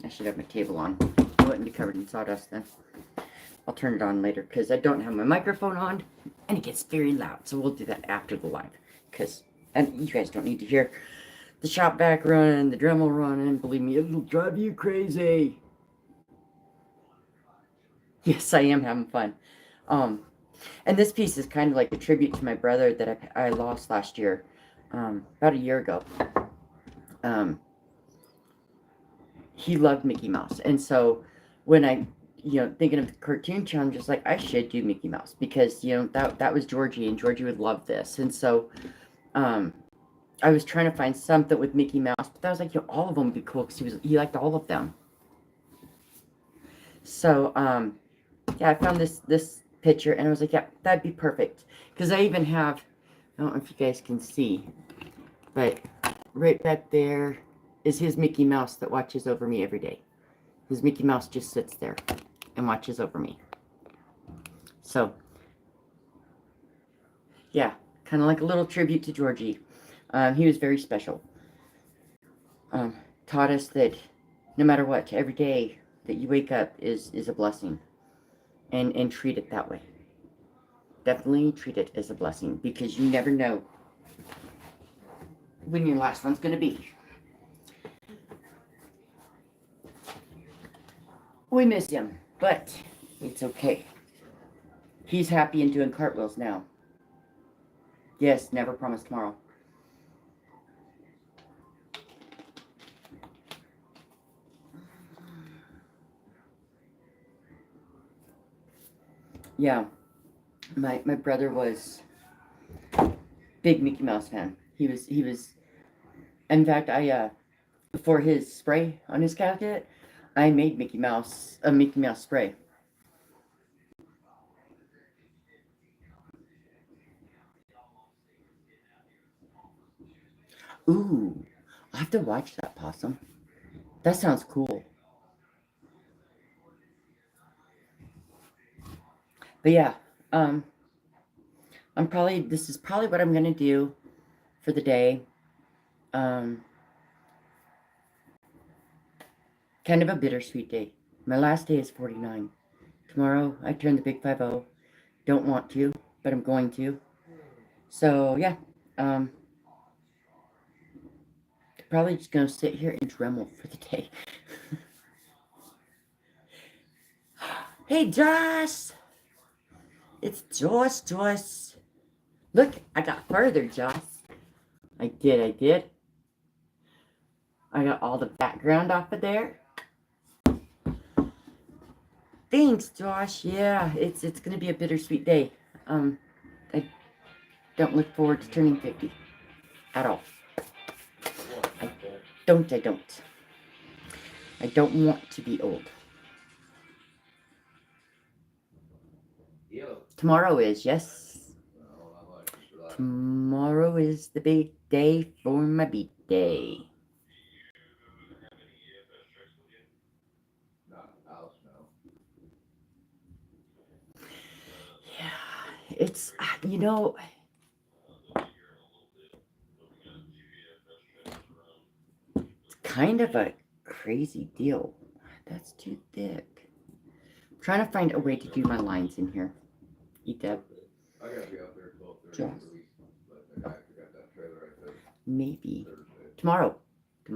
I should have my table on. It wouldn't be covered in sawdust then. I'll turn it on later because I don't have my microphone on and it gets very loud. So we'll do that after the live because you guys don't need to hear the shop vac running, the Dremel running. Believe me, it'll drive you crazy. Yes, I am having fun. And this piece is kind of like a tribute to my brother that I lost last year, about a year ago. He loved Mickey Mouse. And so when I, thinking of the cartoon challenge, just like, I should do Mickey Mouse because, that was Georgie and Georgie would love this. And so I was trying to find something with Mickey Mouse, but I was like, all of them would be cool because he liked all of them. So, yeah, I found this picture and I was like, yeah, that'd be perfect. Because I even have, I don't know if you guys can see, but right back there is his Mickey Mouse that watches over me every day. His Mickey Mouse just sits there and watches over me. So, yeah, kind of like a little tribute to Georgie. He was very special. Taught us that no matter what, every day that you wake up is a blessing. And treat it that way. Definitely treat it as a blessing because you never know when your last one's going to be. We miss him, but it's okay. He's happy and doing cartwheels now. Yes, never promise tomorrow. Yeah, my brother was big Mickey Mouse fan. He was, in fact, for his spray on his casket, I made a Mickey Mouse spray. Ooh, I'll have to watch that, Possum. That sounds cool. But yeah, this is probably what I'm gonna do for the day. Kind of a bittersweet day. My last day is 49. Tomorrow I turn the big 50. Don't want to, but I'm going to. So yeah, probably just gonna sit here and Dremel for the day. Hey Josh! It's Josh. Look, I got further, Josh. I did. I got all the background off of there. Thanks, Josh. Yeah, it's gonna be a bittersweet day. I don't look forward to turning 50 at all. I don't. I don't want to be old. Tomorrow is, yes. Tomorrow is the big day for my birthday. Yeah, it's, it's kind of a crazy deal. That's too thick. I'm trying to find a way to do my lines in here. Eat that. I gotta be out there 12:30. Maybe. Tomorrow. So,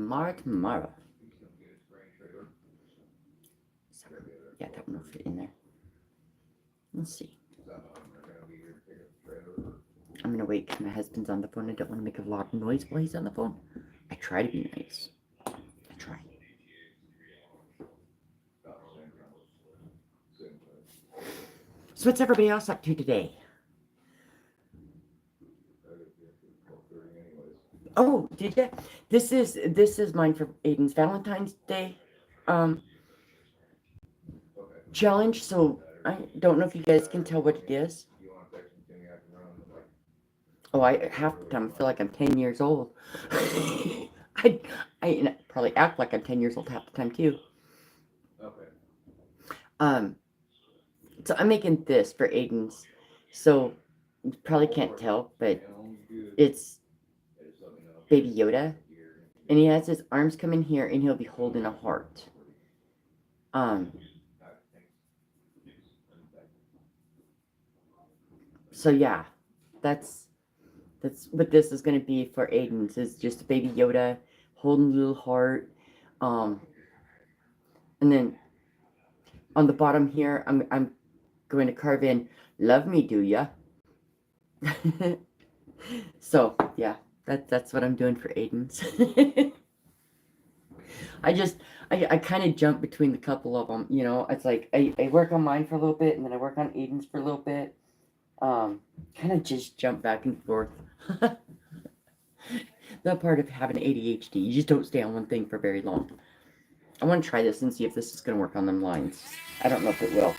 yeah, that one will fit in there. Let's see. I'm gonna wait because my husband's on the phone. I don't want to make a lot of noise while he's on the phone. I try to be nice. I try. So what's everybody else up to today? Oh, did you? This is mine for Aiden's Valentine's Day challenge. So I don't know if you guys can tell what it is. Oh, I half the time I feel like I'm 10 years old. I probably act like I'm 10 years old half the time too. So I'm making this for Aiden's. So you probably can't tell, but it's Baby Yoda. And he has his arms come in here, and he'll be holding a heart. So yeah, that's what this is going to be for Aiden's. Is just a baby Yoda holding a little heart. And then on the bottom here, I'm going to carve in, "Love me, do ya?" So yeah, that's what I'm doing for Aiden's. I kind of jump between the couple of them. You know, it's like I work on mine for a little bit, and then I work on Aiden's for a little bit. Kind of just jump back and forth. That part of having ADHD, you just don't stay on one thing for very long. I want to try this and see if this is going to work on them lines. I don't know if it will.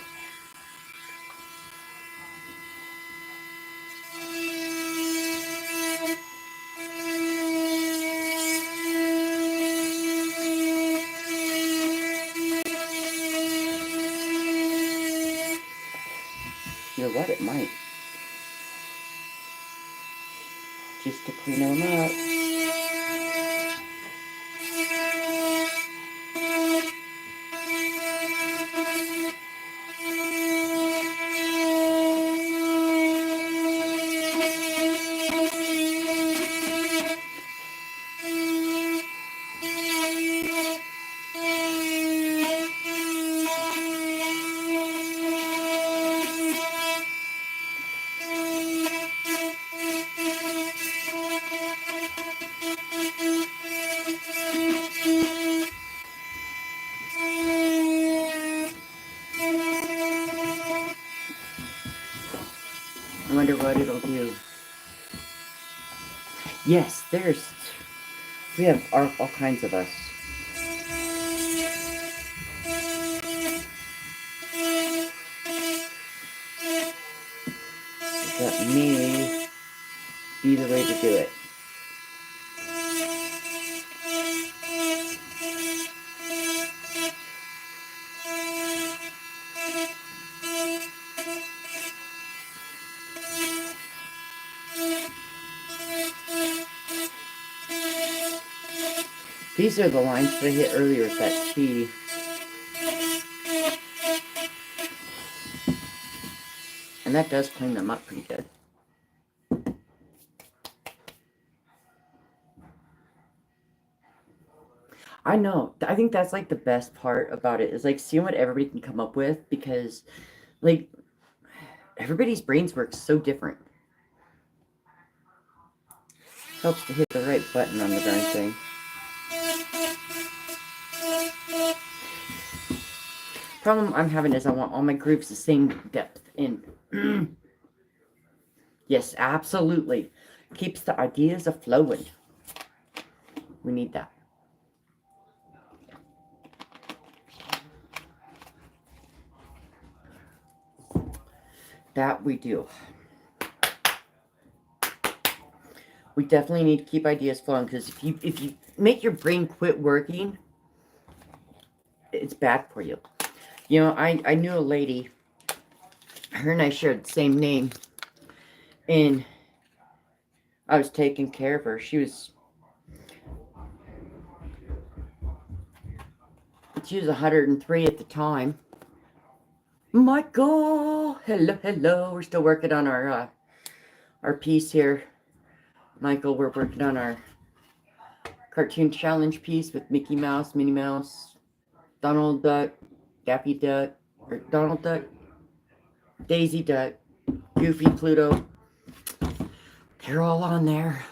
You know what? It might. Just to clean them up. I wonder what it'll do. Yes, we have all kinds of us. That may be the way to do it. These are the lines that I hit earlier with that T. And that does clean them up pretty good. I know. I think that's like the best part about it is like seeing what everybody can come up with, because like everybody's brains work so different. Helps to hit the right button on the darn thing. Problem I'm having is I want all my grooves the same depth in. Yes, absolutely. Keeps the ideas a-flowing. We need that. That we do. We definitely need to keep ideas flowing, because if you make your brain quit working, it's bad for you. You know, I knew a lady, her and I shared the same name, and I was taking care of her. She was 103 at the time. Michael, hello. We're still working on our piece here. Michael, we're working on our cartoon challenge piece with Mickey Mouse, Minnie Mouse, Donald Duck, Daffy Duck, or Donald Duck, Daisy Duck, Goofy, Pluto. They're all on there.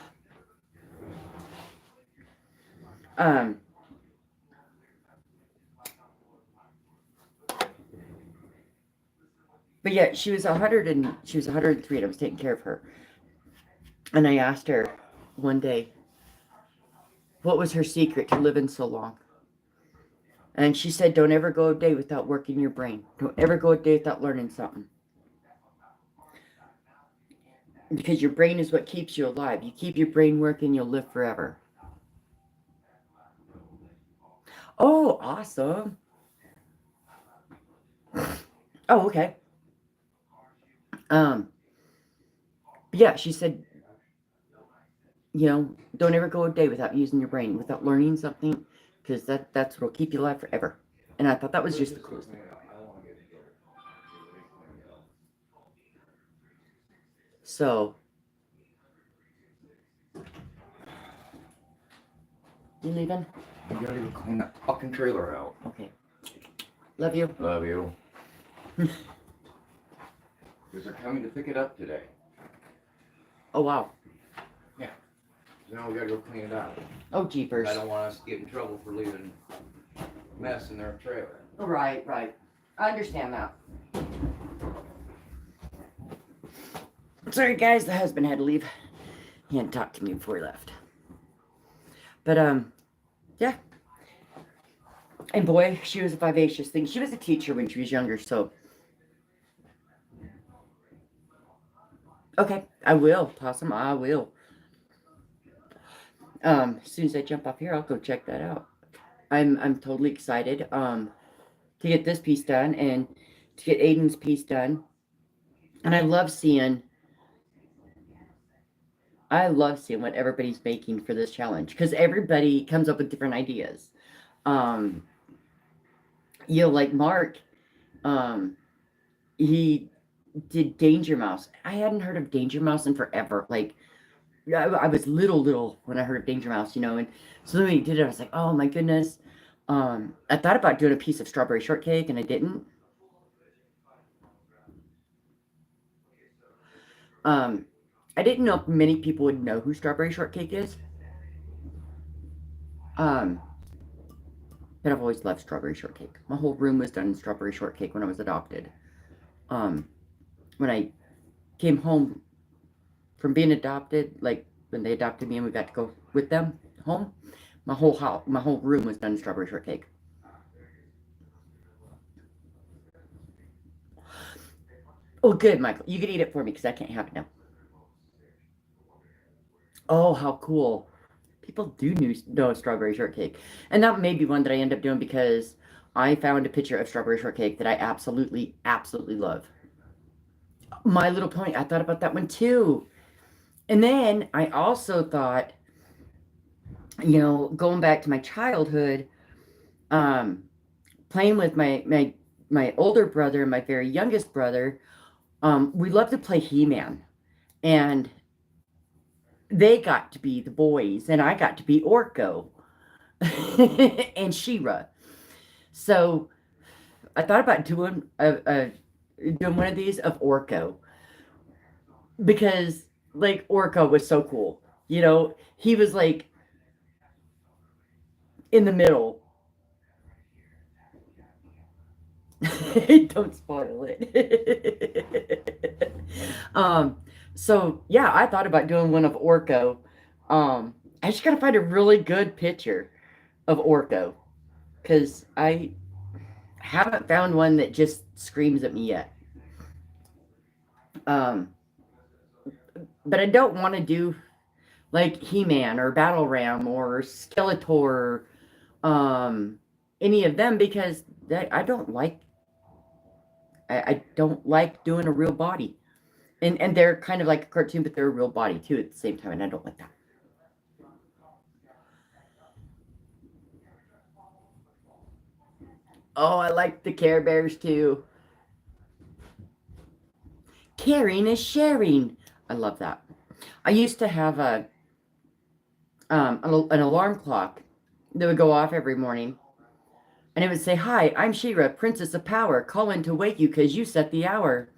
But yeah, she was 103, and I was taking care of her. And I asked her one day, what was her secret to living so long? And she said, don't ever go a day without working your brain. Don't ever go a day without learning something. Because your brain is what keeps you alive. You keep your brain working, you'll live forever. Oh, awesome. Oh, okay. Yeah, she said, You know, don't ever go a day without using your brain, without learning something, because that's what'll keep you alive forever. And I thought that was just the coolest thing. So, you leaving? You gotta go clean that fucking trailer out. Okay. Love you. Love you. Because they're coming to pick it up today. Oh, wow. Yeah. So now we gotta go clean it out. Oh, jeepers. I don't want us to get in trouble for leaving a mess in their trailer. Right, right. I understand that. Sorry, guys. The husband had to leave. He hadn't talked to me before he left. But, yeah. And boy, she was a vivacious thing. She was a teacher when she was younger, so. Okay, I will, Possum. I will. As soon as I jump off here, I'll go check that out. I'm totally excited to get this piece done and to get Aiden's piece done. And I love seeing what everybody's making for this challenge, because everybody comes up with different ideas. You know, like Mark, he did Danger Mouse. I hadn't heard of Danger Mouse in forever. Like, I was little when I heard of Danger Mouse, you know, and so then when he did it, I was like, oh my goodness. I thought about doing a piece of strawberry shortcake, and I didn't. I didn't know if many people would know who strawberry shortcake is. But I've always loved strawberry shortcake. My whole room was done in strawberry shortcake when I was adopted. When I came home from being adopted, like when they adopted me and we got to go with them home, my whole room was done in strawberry shortcake. Oh, good, Michael. You can eat it for me because I can't have it now. Oh, how cool. People do know strawberry shortcake. And that may be one that I end up doing because I found a picture of strawberry shortcake that I absolutely, absolutely love. My Little Pony, I thought about that one too. And then I also thought, you know, going back to my childhood, playing with my older brother and my very youngest brother, we loved to play He-Man. And they got to be the boys, and I got to be Orko and She-Ra. So I thought about doing one of these of Orko, because like Orko was so cool. You know, he was like in the middle. Don't spoil it. So yeah, I thought about doing one of Orko. I just gotta find a really good picture of Orko, because I haven't found one that just screams at me yet. But I don't want to do like He-Man or Battle Ram or Skeletor, any of them, because I don't like doing a real body. And they're kind of like a cartoon, but they're a real body too at the same time, and I don't like that. Oh, I like the Care Bears too. Caring is sharing. I love that. I used to have an alarm clock that would go off every morning, and it would say, "Hi, I'm She-Ra, Princess of Power, calling to wake you because you set the hour."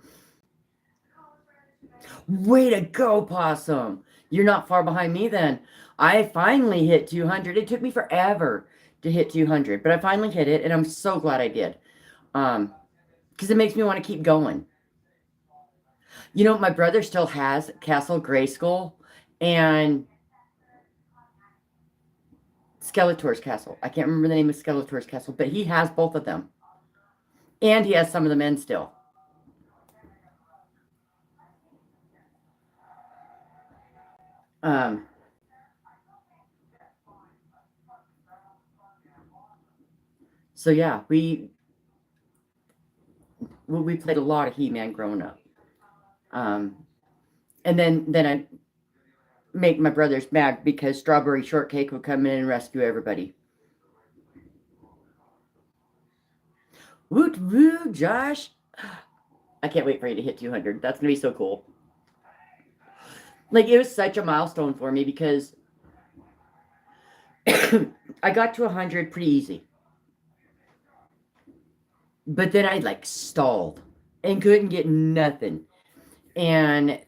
Way to go, Possum. You're not far behind me then. I finally hit 200. It took me forever to hit 200, but I finally hit it, and I'm so glad I did. Because it makes me want to keep going. You know, my brother still has Castle Grayskull and Skeletor's Castle. I can't remember the name of Skeletor's Castle, but he has both of them. And he has some of the men still. So yeah, we played a lot of He-Man growing up. And then make my brothers mad because Strawberry Shortcake would come in and rescue everybody. Woot woo, Josh. I can't wait for you to hit 200. That's going to be so cool. Like, it was such a milestone for me because I got to 100 pretty easy. But then I, like, stalled and couldn't get nothing. And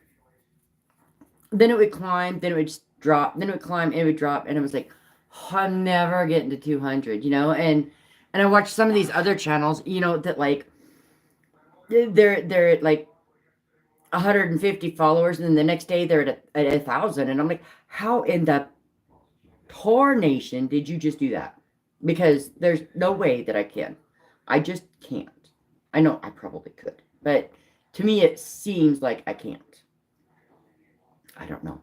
then it would climb, then it would drop, then it would climb, and it would drop. And it was like, oh, I'm never getting to 200, you know? And I watched some of these other channels, you know, that, like, they're at, like, 150 followers, and then the next day they're at 1,000, and I'm like, how in the tarnation did you just do that? Because there's no way that I can. I just can't. I know I probably could, but to me it seems like I can't. I don't know.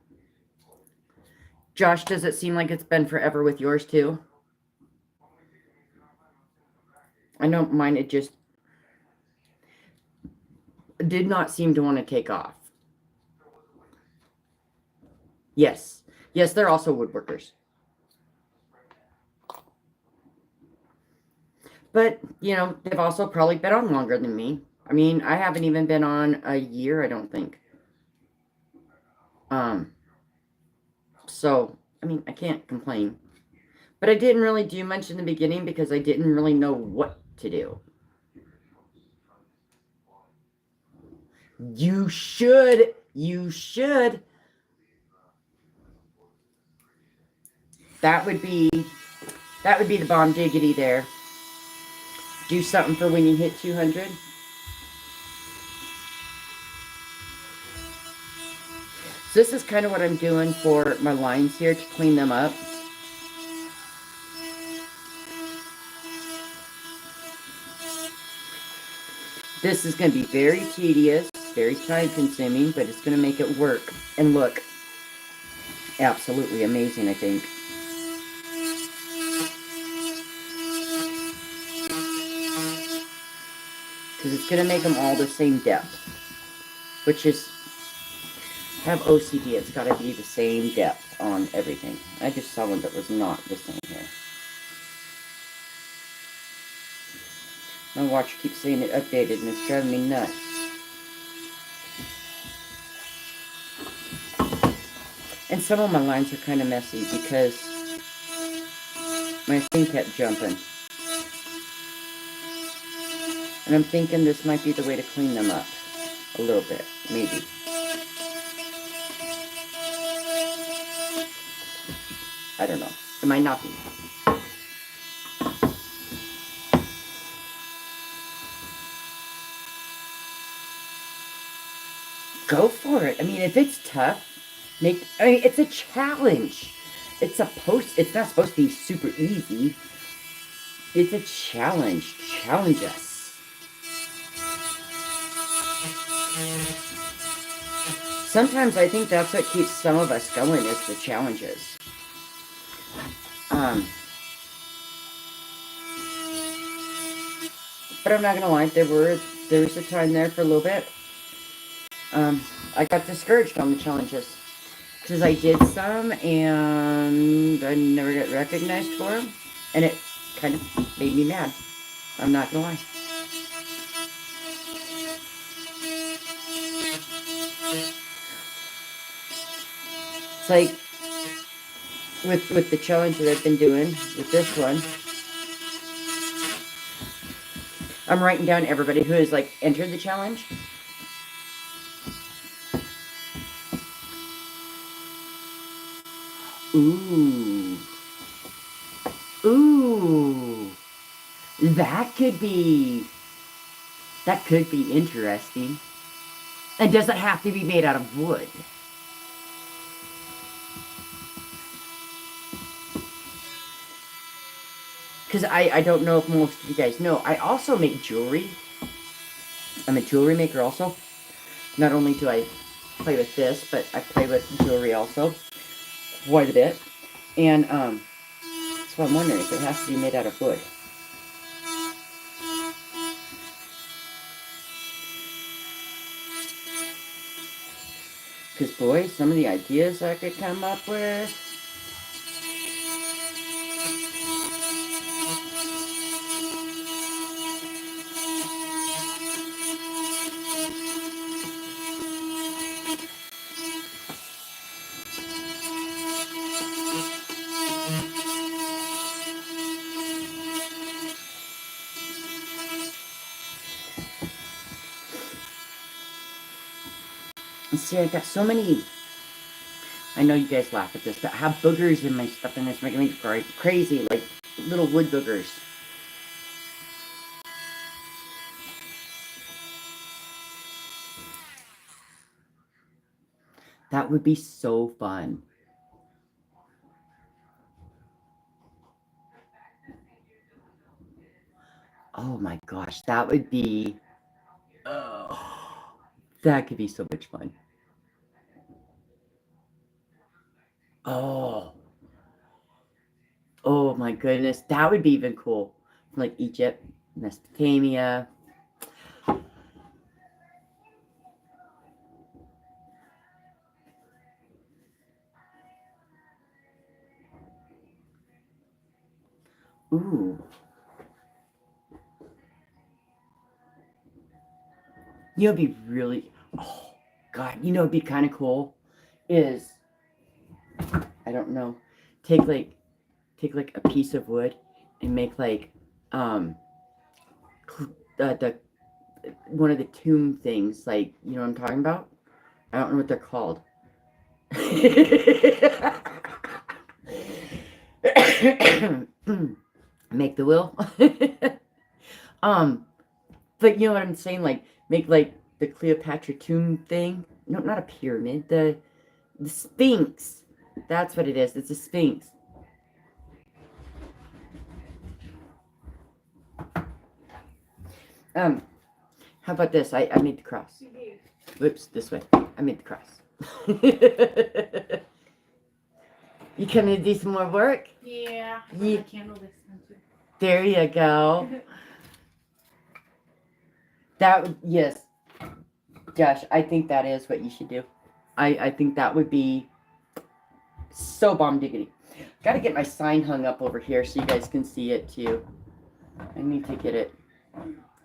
Josh, does it seem like it's been forever with yours too? I know mine, it just did not seem to want to take off. Yes. Yes, they're also woodworkers. But, you know, they've also probably been on longer than me. I mean, I haven't even been on a year, I don't think. So, I mean, I can't complain. But I didn't really do much in the beginning because I didn't really know what to do. You should. You should. That would be the bomb diggity there. Do something for when you hit 200. So this is kind of what I'm doing for my lines here to clean them up. This is going to be very tedious, very time consuming, but it's going to make it work and look absolutely amazing, I think. Because it's going to make them all the same depth, which is, I have OCD, it's got to be the same depth on everything. I just saw one that was not the same here. My watch keeps saying it updated and it's driving me nuts. And some of my lines are kind of messy because my thing kept jumping. And I'm thinking this might be the way to clean them up a little bit, maybe. I don't know. It might not be. Go for it. I mean, if it's tough, I mean, it's a challenge. It's not supposed to be super easy. It's a challenge. Challenge us. Sometimes I think that's what keeps some of us going, is the challenges. But I'm not gonna lie, there was a time there for a little bit. I got discouraged on the challenges because I did some and I never got recognized for them, and it kind of made me mad. I'm not gonna lie. It's like with the challenge that I've been doing with this one, I'm writing down everybody who has like entered the challenge. Ooh. Ooh. That could be interesting. And does it have to be made out of wood? Because I don't know if most of you guys know, I also make jewelry. I'm a jewelry maker also. Not only do I play with this, but I play with jewelry also quite a bit. And so I'm wondering if it has to be made out of wood. Because boy, some of the ideas I could come up with. And see, I got so many. I know you guys laugh at this, but I have boogers in my stuff, and it's making me crazy, like little wood boogers. That would be so fun. Oh my gosh, that would be. Oh, that could be so much fun. Oh. Oh my goodness, that would be even cool. Like Egypt, Mesopotamia. Ooh. You know, it'd be really. Oh God, you know, it'd be kind of cool. Is I don't know. Take like a piece of wood and make like the one of the tomb things, like, you know what I'm talking about? I don't know what they're called. Make the will. But you know what I'm saying? Like, make like the Cleopatra tomb thing. No, not a pyramid. The Sphinx. That's what it is. It's a Sphinx. How about this? I made the cross. Whoops, this way. I made the cross. You coming to do some more work? Yeah. Yeah. Candle this time too. There you go. That would, yes. Josh, I think that is what you should do. I think that would be so bomb diggity. Gotta get my sign hung up over here so you guys can see it too. I need to get it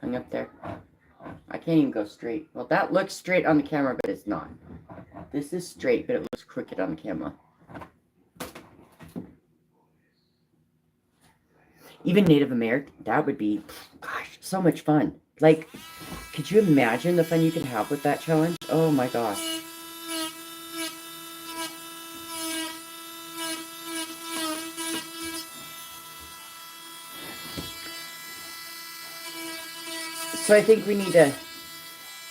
hung up there. I can't even go straight. Well, that looks straight on the camera, but it's not. This is straight, but it looks crooked on the camera. Even Native American, that would be, gosh, so much fun. Like, could you imagine the fun you could have with that challenge? Oh my gosh. So I think we need to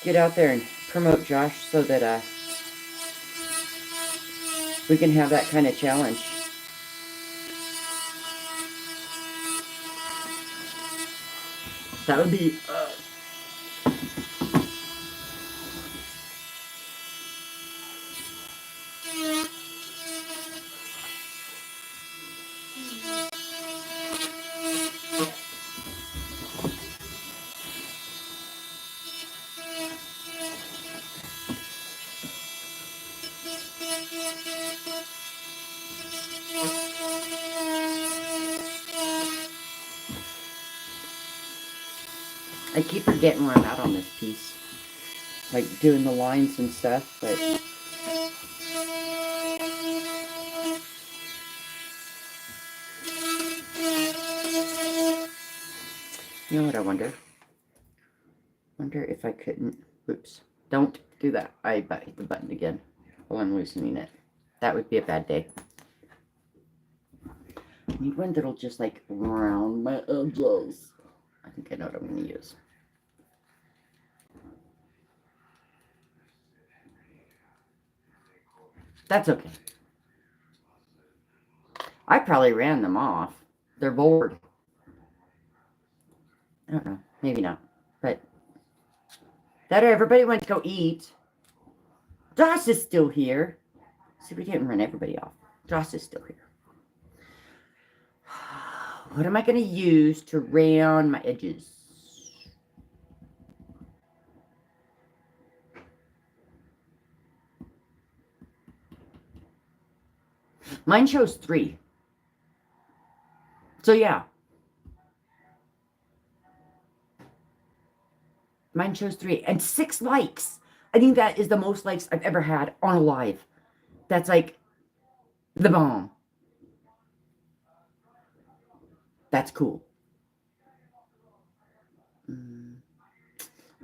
get out there and promote Josh so that we can have that kind of challenge. That would be I keep forgetting where I'm at on this piece. Like doing the lines and stuff, but you know what I wonder? Wonder if I couldn't. Oops. Don't do that. I hit the button again while I'm loosening it. That would be a bad day. I need one that'll just like round my edges. I think I know what I'm going to use. That's okay. I probably ran them off. They're bored. I don't know. Maybe not. But that everybody went to go eat. Josh is still here. See, we didn't run everybody off. Josh is still here. What am I going to use to round my edges? Mine shows 3. So yeah. Mine shows 3 and 6 likes. I think that is the most likes I've ever had on a live. That's like the bomb. That's cool.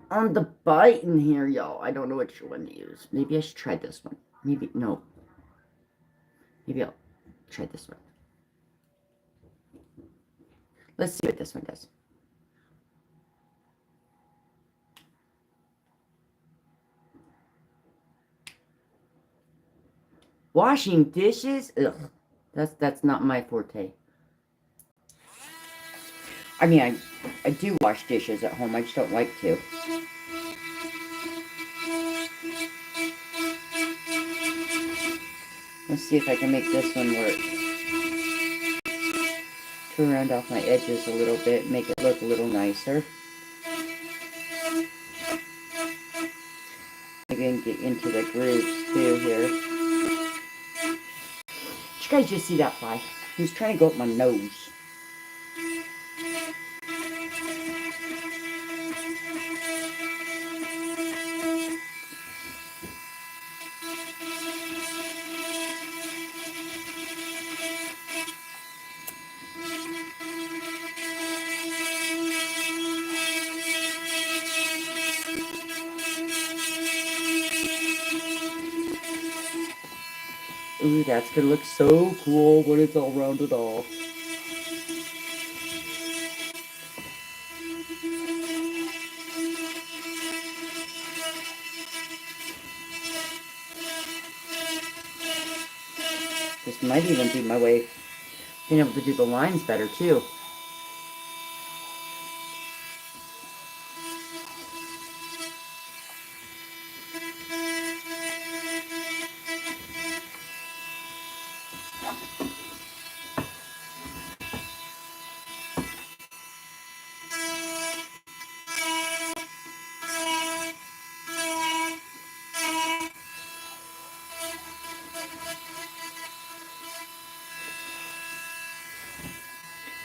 On the button here, y'all. I don't know which one to use. Maybe I should try this one. Maybe, no. Maybe I'll try this one. Let's see what this one does. Washing dishes? Ugh. That's not my forte. I mean, I do wash dishes at home. I just don't like to. Let's see if I can make this one work. To round off my edges a little bit, make it look a little nicer. Maybe I can get into the grooves too here. Did you guys just see that fly? He was trying to go up my nose. Ooh, that's gonna look so cool when it's all rounded off. This might even be my way of being able to do the lines better too.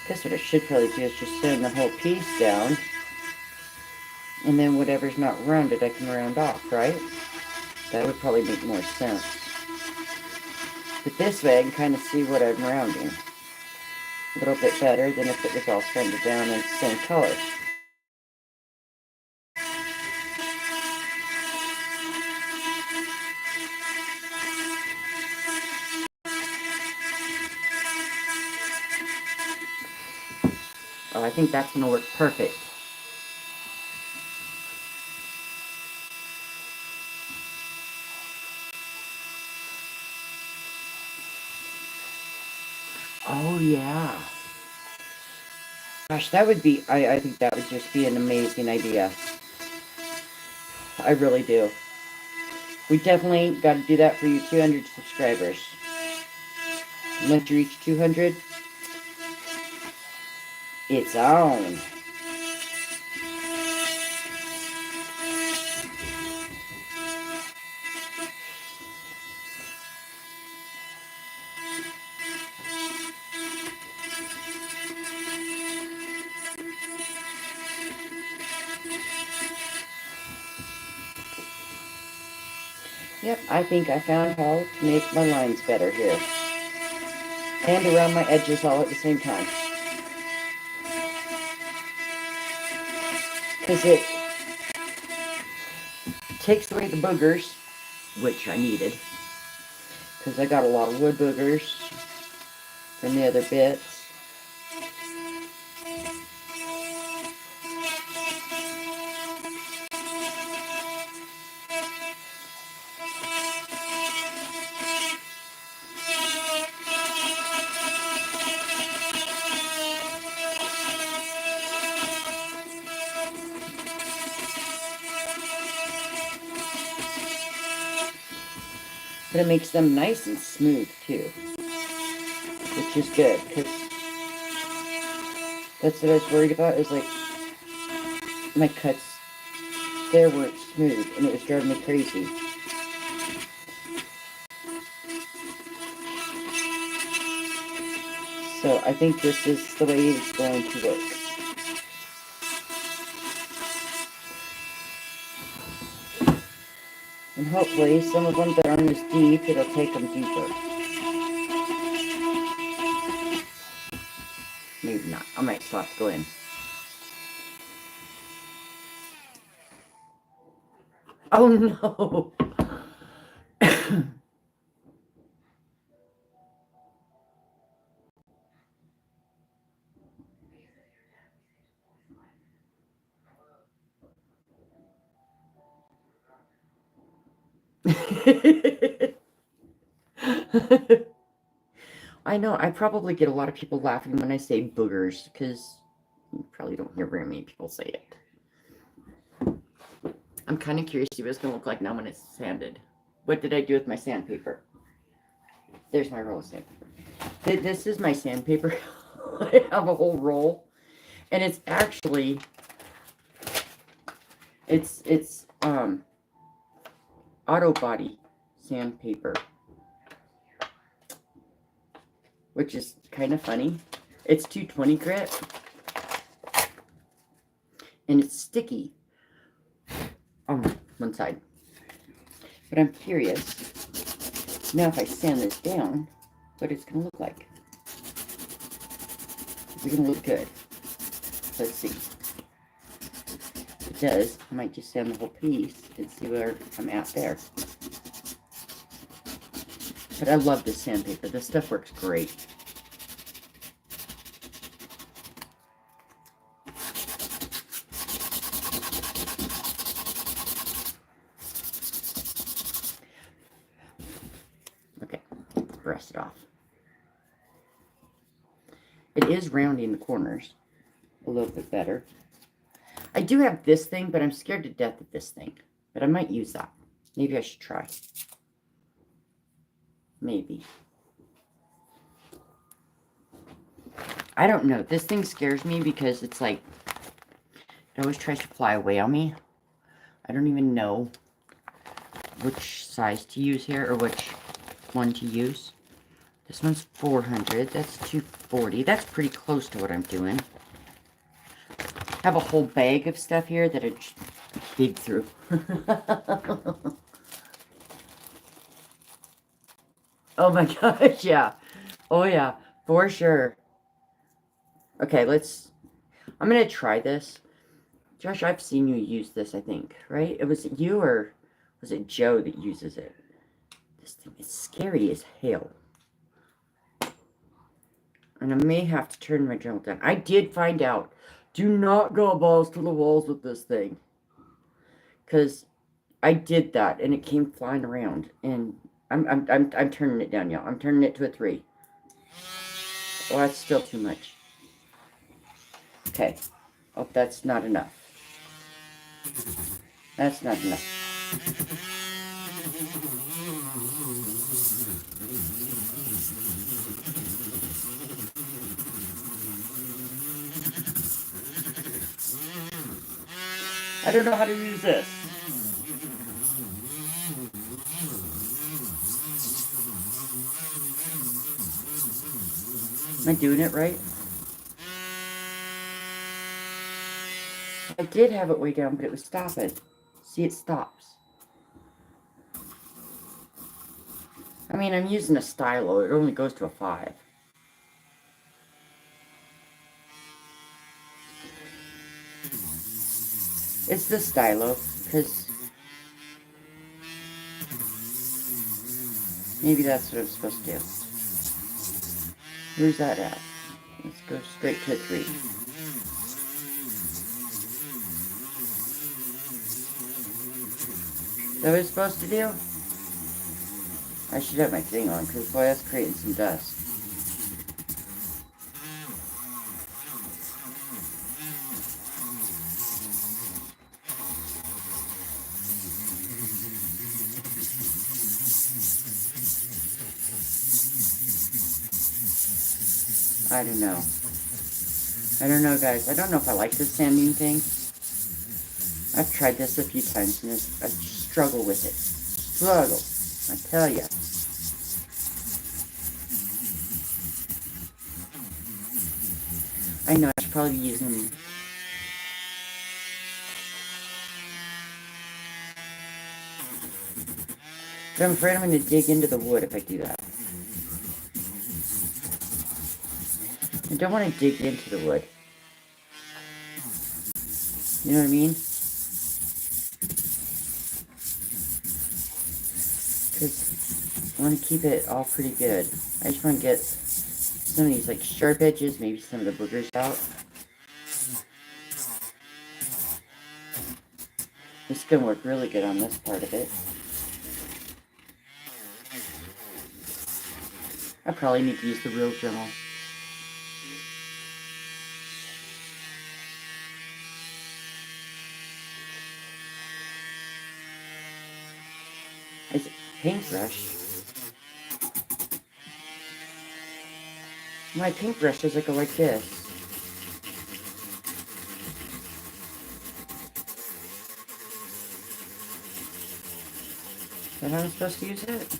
Guess what I should probably do is just sand the whole piece down. And then whatever's not rounded, I can round off, right? That would probably make more sense. But this way, I can kind of see what I'm rounding a little bit better than if it was all sanded down in the same color. Oh, I think that's going to work perfect. Oh, yeah. Gosh, that would be, I think that would just be an amazing idea. I really do. We definitely got to do that for you 200 subscribers. Once you reach 200, it's on. Yep, I think I found how to make my lines better here. And around my edges all at the same time. Because it takes away the boogers, which I needed. Because I got a lot of wood boogers from the other bits. But it makes them nice and smooth too, which is good, because that's what I was worried about, is like my cuts there weren't smooth and it was driving me crazy. So I think this is the way it's going to look. And hopefully some of them that aren't as deep, it'll take them deeper. Maybe not. I might still have to go in. Oh no! I know, I probably get a lot of people laughing when I say boogers, because you probably don't hear very many people say it. I'm kind of curious to see what it's going to look like now when it's sanded. What did I do with my sandpaper? There's my roll of sandpaper. This is my sandpaper. I have a whole roll. And it's actually, it's auto body sandpaper, which is kind of funny. It's 220 grit, and it's sticky on one side. But I'm curious, now if I sand this down, what it's going to look like. Is it going to look good? Let's see. If it does, I might just sand the whole piece and see where I'm at there. But I love this sandpaper. This stuff works great. Okay, let's brush it off. It is rounding the corners a little bit better. I do have this thing, but I'm scared to death of this thing. But I might use that. Maybe I should try. Maybe. I don't know. This thing scares me because it's like, it always tries to fly away on me. I don't even know which size to use here, or which one to use. This one's 400. That's 240. That's pretty close to what I'm doing. I have a whole bag of stuff here that I just dig through. Oh my gosh, yeah. Oh yeah, for sure. Okay, I'm going to try this. Josh, I've seen you use this, I think, right? Was it you, or was it Joe that uses it? This thing is scary as hell. And I may have to turn my journal down. I did find out. Do not go balls to the walls with this thing. Because I did that, and it came flying around. And I'm turning it down, y'all. I'm turning it to a 3. Oh, that's still too much. Okay. Oh, that's not enough. That's not enough. I don't know how to use this. Am I doing it right? I did have it way down, but it was stopping. See, it stops. I mean, I'm using a stylo. It only goes to a 5. It's the stylo, because maybe that's what I'm supposed to do. Where's that at? Let's go straight to a 3. Is that what it's supposed to do? I should have my thing on, because boy, that's creating some dust. I don't know. I don't know, guys. I don't know if I like this sanding thing. I've tried this a few times, and I struggle with it. Struggle. I tell ya. I know I should probably be using... But I'm afraid I'm going to dig into the wood if I do that. I don't want to dig into the wood. You know what I mean? Because I want to keep it all pretty good. I just want to get some of these like sharp edges, maybe some of the boogers out. This is going to work really good on this part of it. I probably need to use the real Dremel. It's a paintbrush. My paintbrushes that go like this. Is that how I'm supposed to use it?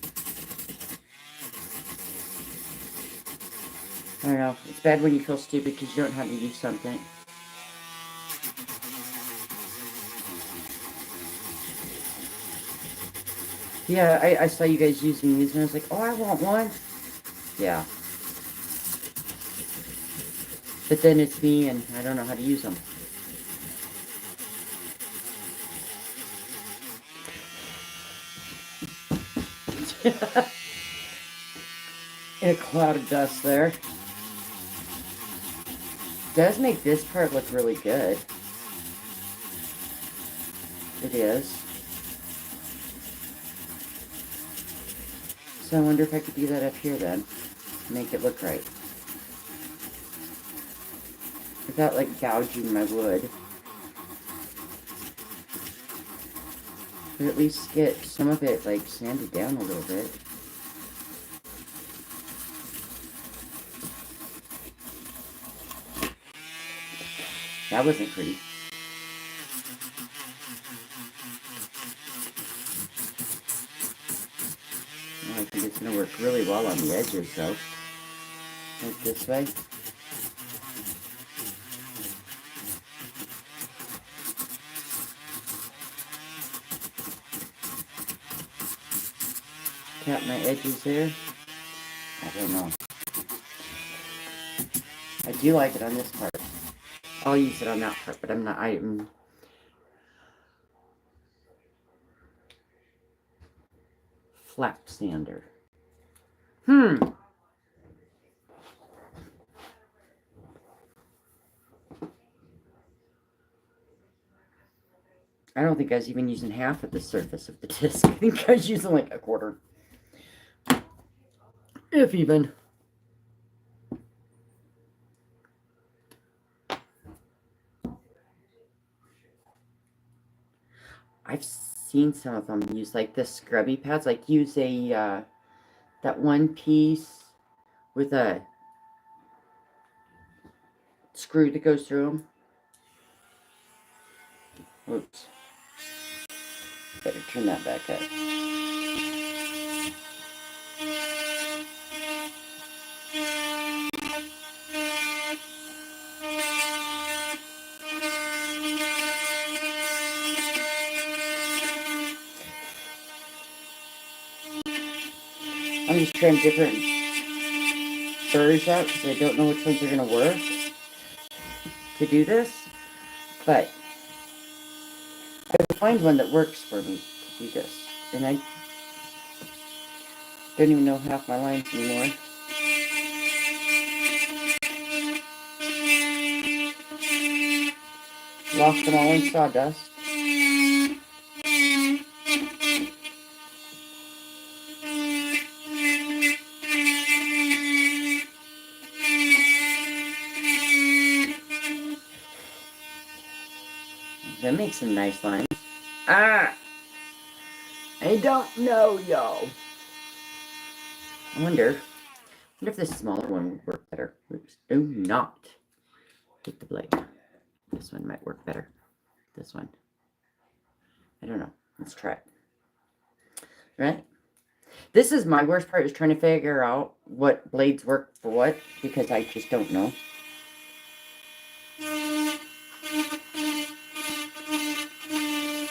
I don't know. It's bad when you feel stupid because you don't know how to use something. Yeah, I saw you guys using these and I was like, oh, I want one. Yeah. But then it's me and I don't know how to use them. In a cloud of dust there. Does make this part look really good. It is. So I wonder if I could do that up here then. Make it look right. Without like gouging my wood. But at least get some of it like sanded down a little bit. That wasn't pretty. I think it's going to work really well on the edges though. Like this way. Tap my edges there. I don't know. I do like it on this part. I'll use it on that part, but I'm flat sander. I don't think I was even using half of the surface of the disc. I think I was using like a quarter. If even. I've seen some of them use like the scrubby pads, like use a that one piece with a screw that goes through them. Oops. Better turn that back up. I'm just trying different burrs out because I don't know which ones are going to work to do this. But I will find one that works for me to do this. And I don't even know half my lines anymore. Lost them all in sawdust. That makes some nice lines. I don't know, y'all. I wonder if this smaller one would work better. Oops. Do not hit the blade. This one might work better. This one. I don't know. Let's try it. Right? This is my worst part, is trying to figure out what blades work for what, because I just don't know.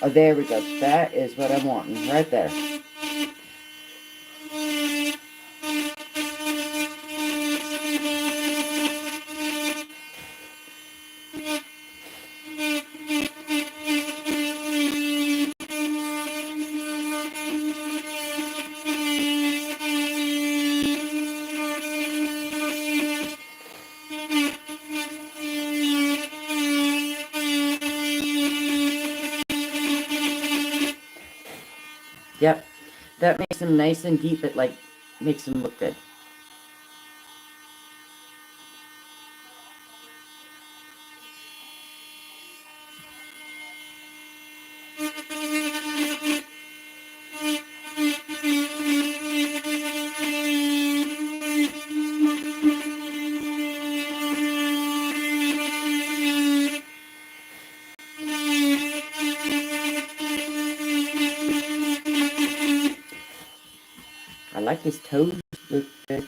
Oh, there we go. That is what I'm wanting right there. Yep, that makes them nice and deep. It like makes them look good. I like his toes. Look good.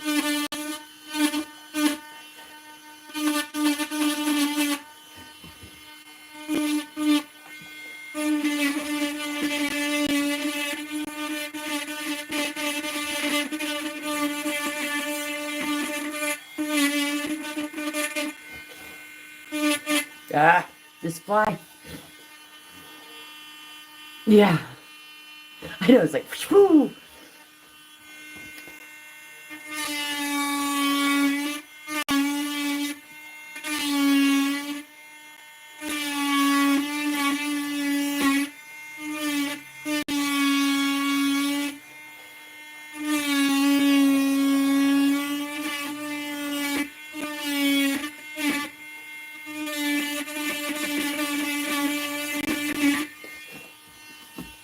Ah, this fly. Yeah. I know, it's like, whew.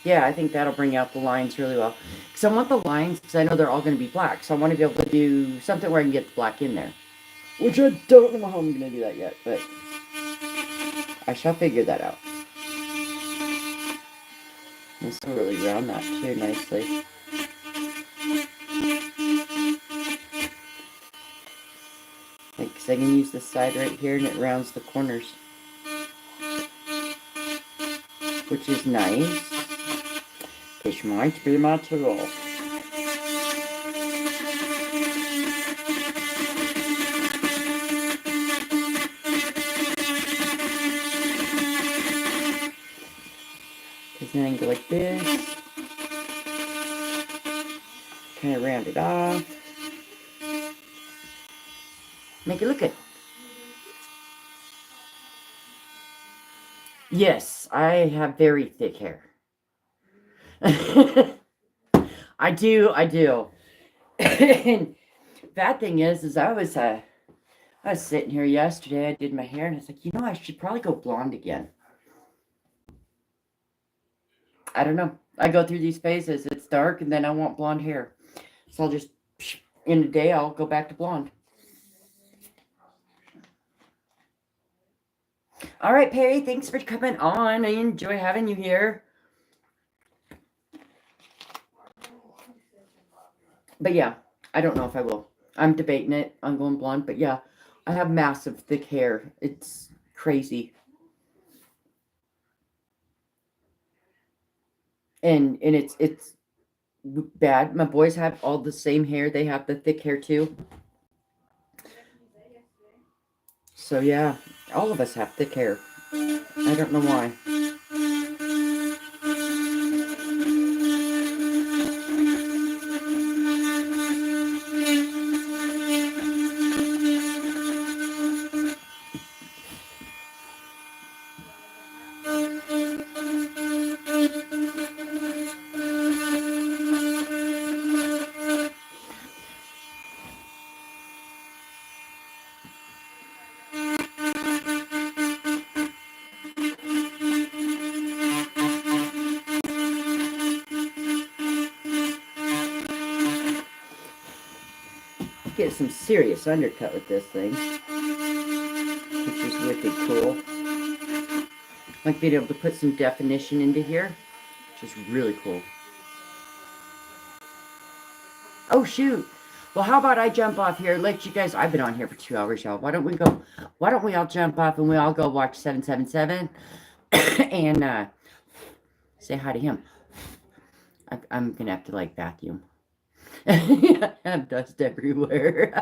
Yeah, I think that'll bring out the lines really well. Because I want the lines, because I know they're all going to be black. So I want to be able to do something where I can get the black in there. Which I don't know how I'm going to do that yet, but I shall figure that out. And still really round that too nicely. Because I can use this side right here and it rounds the corners. Which is nice. Which might be my tool. Because then I can go like this. Kind of round it off. Make it look good. Yes, I have very thick hair. I do. And bad thing is I was sitting here yesterday, I did my hair, and I was like, you know, I should probably go blonde again. I don't know. I go through these phases. It's dark, and then I want blonde hair. So I'll just, in a day, I'll go back to blonde. All right, Perry, thanks for coming on. I enjoy having you here. But yeah, I don't know if I will. I'm debating it on going blonde, but yeah, I have massive thick hair. It's crazy. And it's bad. My boys have all the same hair. They have the thick hair too. So yeah, all of us have thick hair. I don't know why. Get some serious undercut with this thing, which is wicked cool. Like being able to put some definition into here, which is really cool. Oh shoot! Well, how about I jump off here? Let you guys. I've been on here for 2 hours, y'all. Why don't we go? Why don't we all jump off and we all go watch 777? And say hi to him. I'm gonna have to like vacuum. I have dust everywhere.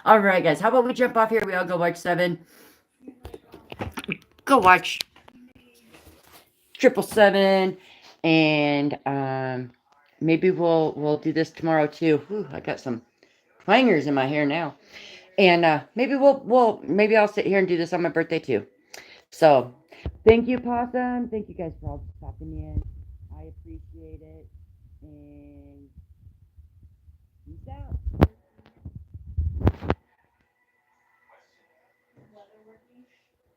All right, guys. How about we jump off here? We all go watch 7. Go watch 777, and maybe we'll do this tomorrow too. Whew, I got some clangers in my hair now, and maybe maybe I'll sit here and do this on my birthday too. So, thank you, Possum. Thank you guys for all stopping in. I appreciate it, and peace out.